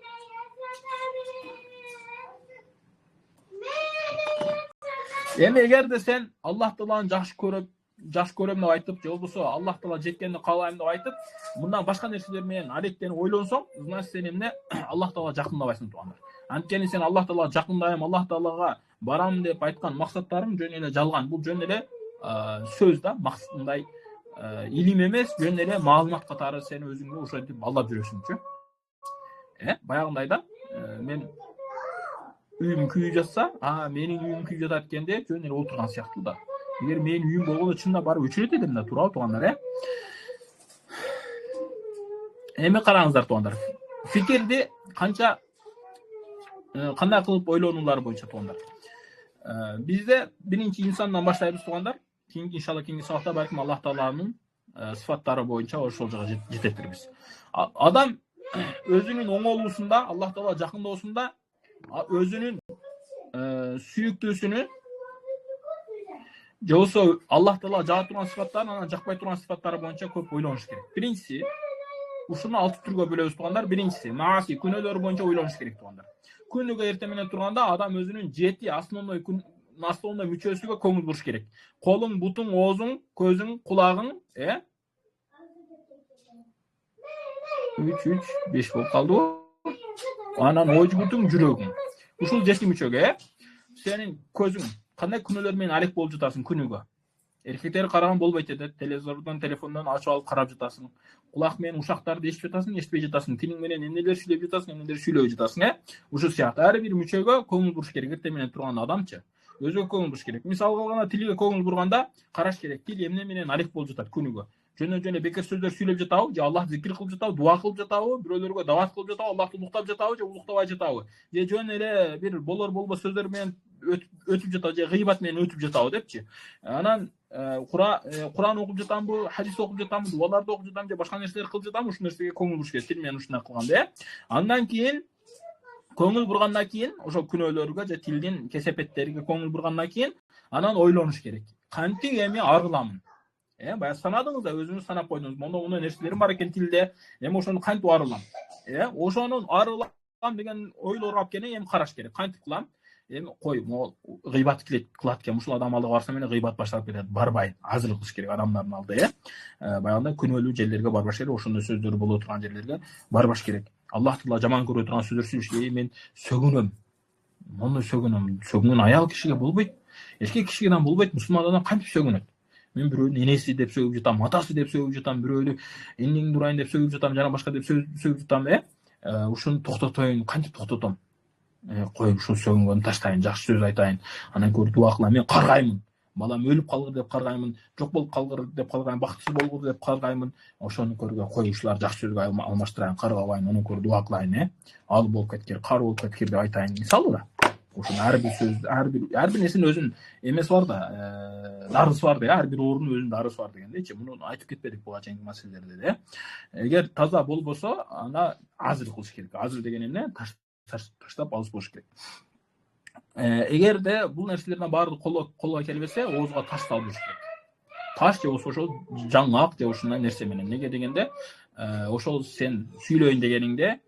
Эми эгерде сен Аллах Тааланы жакшы көрөм деп айтып, же болбосо Аллах Таала жеткенди каалайм деп айтып, мындан башка нерселер менен аректенип ойлонсоң, значит сен эмне Аллах Таалага жакындабайсың, туугандар. Анткени сен Аллах Таалага жакындайм, Аллах Таалага барам деп айткан максаттарың жөн эле жалган. Бул жөн эле сөз да, мындай илим эмес, жөн эле маалымат катары сен өзүңдү ошентип алдап жүрөсүңчү. Баягындай да, мен үйүм күйүп жатса, менин үйүм күйүп жатат экен деп жөн эле отурган сыяктуу да. Эгер менин үйүм болгондо чынында барып өчүрөт элем да, туурабы туугандар, Эми караңыздар, туугандар. Фикирди кандай кылып ойлонуулар боюнча, туугандар. Бизде биринчи инсандан баштайбыз, туугандар. Кийинки иншалла кийинки сабакта балким Аллах Тааланын сыфаттары боюнча ошол жака жететирбиз. Адам өзүнүн оңолуусунда, Аллах Таала жакындоосунда өзүнүн сүйүктүүсүнү же болбосо Аллах Таала жага турган сыфаттарын, анан жакпай турган сыфаттары боюнча көп ойлонуш керек. Биринчиси, ушуну 6 түргө бөлөбүз, туугандар. Биринчиси, мааси, күнөөлөр боюнча ойлонуш керек, туугандар. Күнүгө эртең менен турганда адам өзүнүн 7 основной мүчөсүгө көңүл буруш керек. Колуң, бутуң, оозуң, көзүң, кулагың, 5 болуп калдыбы? Анан ой жүгүртүң, жүрөгүң. Ушул 7 мүчөгө, сенин көзүң кандай күнөөлөр менен арек болуп жатасың күнүгө? Эркектер караган болбойт эт, телевизордон, телефондон ачып алып карап жатасың. Кулак менен ушактарды эшитип жатасың, эшитпей жатасың. Тилиң менен эмнелер сүйлөп жатасың, эмнелер сүйлөбөй жатасың, Ушул сыяктуу ар бир мүчөгө көңүл буруш керек. Эртең менен турган адамчы өзүгө көңүл буруш керек. Мисалга алганда, тилге көңүл бурганда караш керек. Тил эмне менен арек болуп жатат күнүгө? Жөн бекер сөздөр сүйлөп жатабы, же Аллах зикир кылып жатабы, дуа кылып жатабы, бирөөлөргө дават кылып жатабы, Аллахты улуктап жатабы, же улуктабай жатабы? Же жөн эле бир болор сөздөр менен өтүп жатабы, же гыйбат менен өтүп жатабы депчи. Анан Куран окуп жатамбы, хадис окуп жатамбы, дуаларды окуп жатамбы, же башка нерселер кылып жатамбы? Ушул нерсеге көңүл буруш керек. Тил менен ушундай кылганда, Андан кийин көңүл бургандан кийин, ошол күнөөлөргө же тилдин кесепеттериге көңүл бургандан кийин, анан ойлонуш керек. Кантип эми арыламын? Баягы санадыңыз да, өзүңүз санап койдуңуз. Мондой нерселерим бар экен тилде. Эми ошону кантип арылам? Ошонун арылам деген ойлорго алып келип эми караш керек. Кантип кылам? Эми могул гыйбат кылат экен, ушул адам алдыга барсам эле гыйбат башталып кетет. Барбайм. Азыр кылыш керек адамдардын алдыда, Баягындай күнөөлүү жерлерге барбаш керек, ошондой сөздөр боло турган жерлерге барбаш керек. Аллах Таала жаман көрө турган сөздөр сүйлөшкө, мен сөгүнөм. Мондой сөгүнгөн аял кишиге болбойт. Эркек кишиге да болбойт. Мусулман адам кантип сөгүнөт? Мен бирөөнүн энеси деп сөгүп жатам, атасы деп сөгүп жатам, бирөөнү эмнеңди урайын деп сөгүп жатам, жана башка деп сөгүп жатам, Ушуну токтотоюн, кантип токтотом? Кой, ушул сөгүнгөндү таштайын, жакшы сөз айтайын, анан көрүп дуа кылам. Мен каргаймын. Балам өлүп калгыр деп каргаймын, жок болуп калгыр деп каргаймын, бактысыз болгур деп каргаймын. Ошону көргө кой, ушулар жакшы сөзгө алмаштырайын, каргабайын, анан көрүп дуа кылайын, Ал болуп кеткир, кар болуп кеткир деп айтайын. Мисалы да. Ошон ар бир сөз, ар бир нерсенин өзүнүн эмеси бар да, дарысы бар да, ар бир оорунун өзүнүн дарысы бар дегендейчи. Муну айтып кетпедик буга чейинки маселелерде да. Эгер таза болбосо, анда азыр кылыш керек. Азыр деген эмне? Таштап алыс болуш керек. Эгерде бул нерселердин баары колго келбесе, оозго таш салып жүрүш керек. Таш же болбосо ошол жаңгак же ушундай нерсе менен. Неге дегенде, ошол сен сүйлөйүн дегениңде,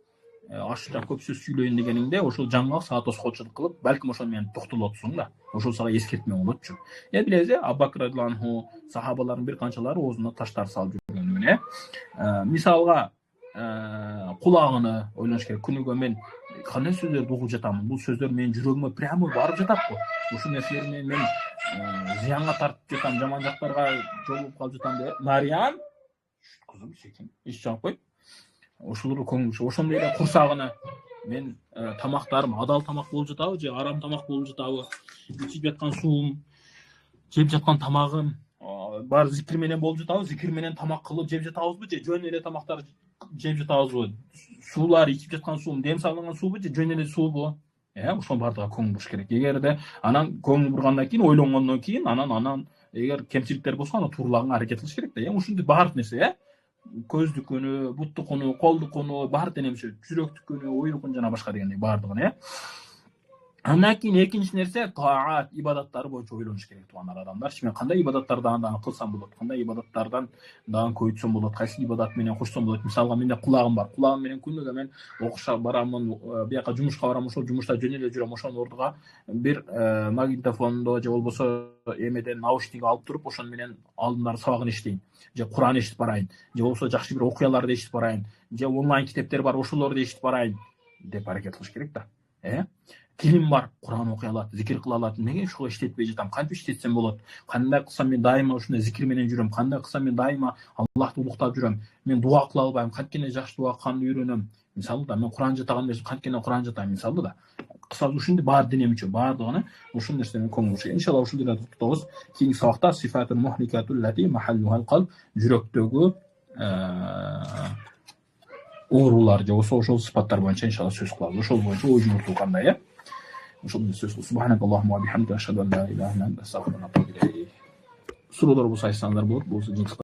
ашыкча көп сөз сүйлөйүн дегениңде, ошол жаңгак сага тоскоолчулук кылып, балким ошол менен токтолуп атсың да. Ошол сага эскертме болотчу. Билесиз, Абу Бакр радhiyallahu anhu сахабалардын бир канчалары оозуна таштар салып жүргөнүн. Мисалга, кулагына ойлоnuş керек. Күнүгө мен кандай сөздөрдү угуп жатамын? Бул сөздөр менин жүрөгүмө прямо барып жатапбы? Ушул нерселер менен мен зыянга тартып жатам, жаман жактарга жолугуп калып жатам деп. Мариям, кызым, секин, эч жагып кой. ошолорго көңүл бурушат. Ошондой эле курсагына мен тамактарым адал тамак болуп жатабы же арам тамак болуп жатабы, ичип жаткан суум, жеп жаткан тамагым баары зикир менен болуп жатабы, зикир менен тамак кылып жеп жатабызбы же жөн эле тамактар жеп жатабызбы, суулар ичип жаткан суум дем салынган суубу же жөн эле суубу, ошонун баардыгына көңүл буруш керек. Эгерде анан көңүл бургандан кийин, ойлонгондон кийин анан эгер кемчиликтер болсо аны турлаганга аракет кылыш керек да. Ушундай баардык нерсе, көздүкүнү, буттукуну, колдукуну, баардык нерсе, жүрөктүкүнү, уйрукун жана башка дегендей баардыгын. Андан кийин экинчи нерсе таат, ибадаттары боюнча ойлонуш керек туугандар адамдар. Мен кандай ибадаттардан кылсам болот, кандай ибадаттардан дагы көйтсөм болот, кайсы ибадат менен кошсом болот. Мисалга менде кулагым бар. Кулагым менен күнүгө мен окуша барамын, бияка жумушка барам, ошол жумушта жөн эле жүрөм. Ошонун ордуга бир магнитофондо же болбосо эмеден наушник алып туруп, ошону менен алдымдагы сабагын эшитейин, же Куран эшитип барайын, же болбосо жакшы бир окуяларды эшитип барайын, же онлайн китептер бар, ошолорду эшитип барайын деп аракет кылыш керек да. Тилим бар, Куран окуй алат, зикир кыла алат. Неге ошого иштетпей жатам? Кантип иштетсем болот? Кандай кылсам мен дайыма ушундай зикир менен жүрөм? Кандай кылсам мен дайыма Аллахты улуктап жүрөм? Мен дуа кыла албайм, канткене жакшы дуа кылганды үйрөнөм. Мисалы да мен Куран жатаган эмес, канткене Куран жатайм мисалы да. Кысасы ушундай баары денем үчүн, баардыгына ушул нерсени көңүл буруш керек. Иншалла ушул жерде токтотобуз. Кийинки сабакта сифатул мухликатул лати махаллухал калб, жүрөктөгү оорулар же болбосо ошол сыпаттар боюнча иншалла сөз кылабыз. Ошол боюнча ой жүгүртүү кандай, ошол сөз. Субханаллаху ва бихамдиhi ашхаду ан ла илаха илля анта астагфирука ва атубу илейк. Суроолор болсо айтсаңдар болот. Болсо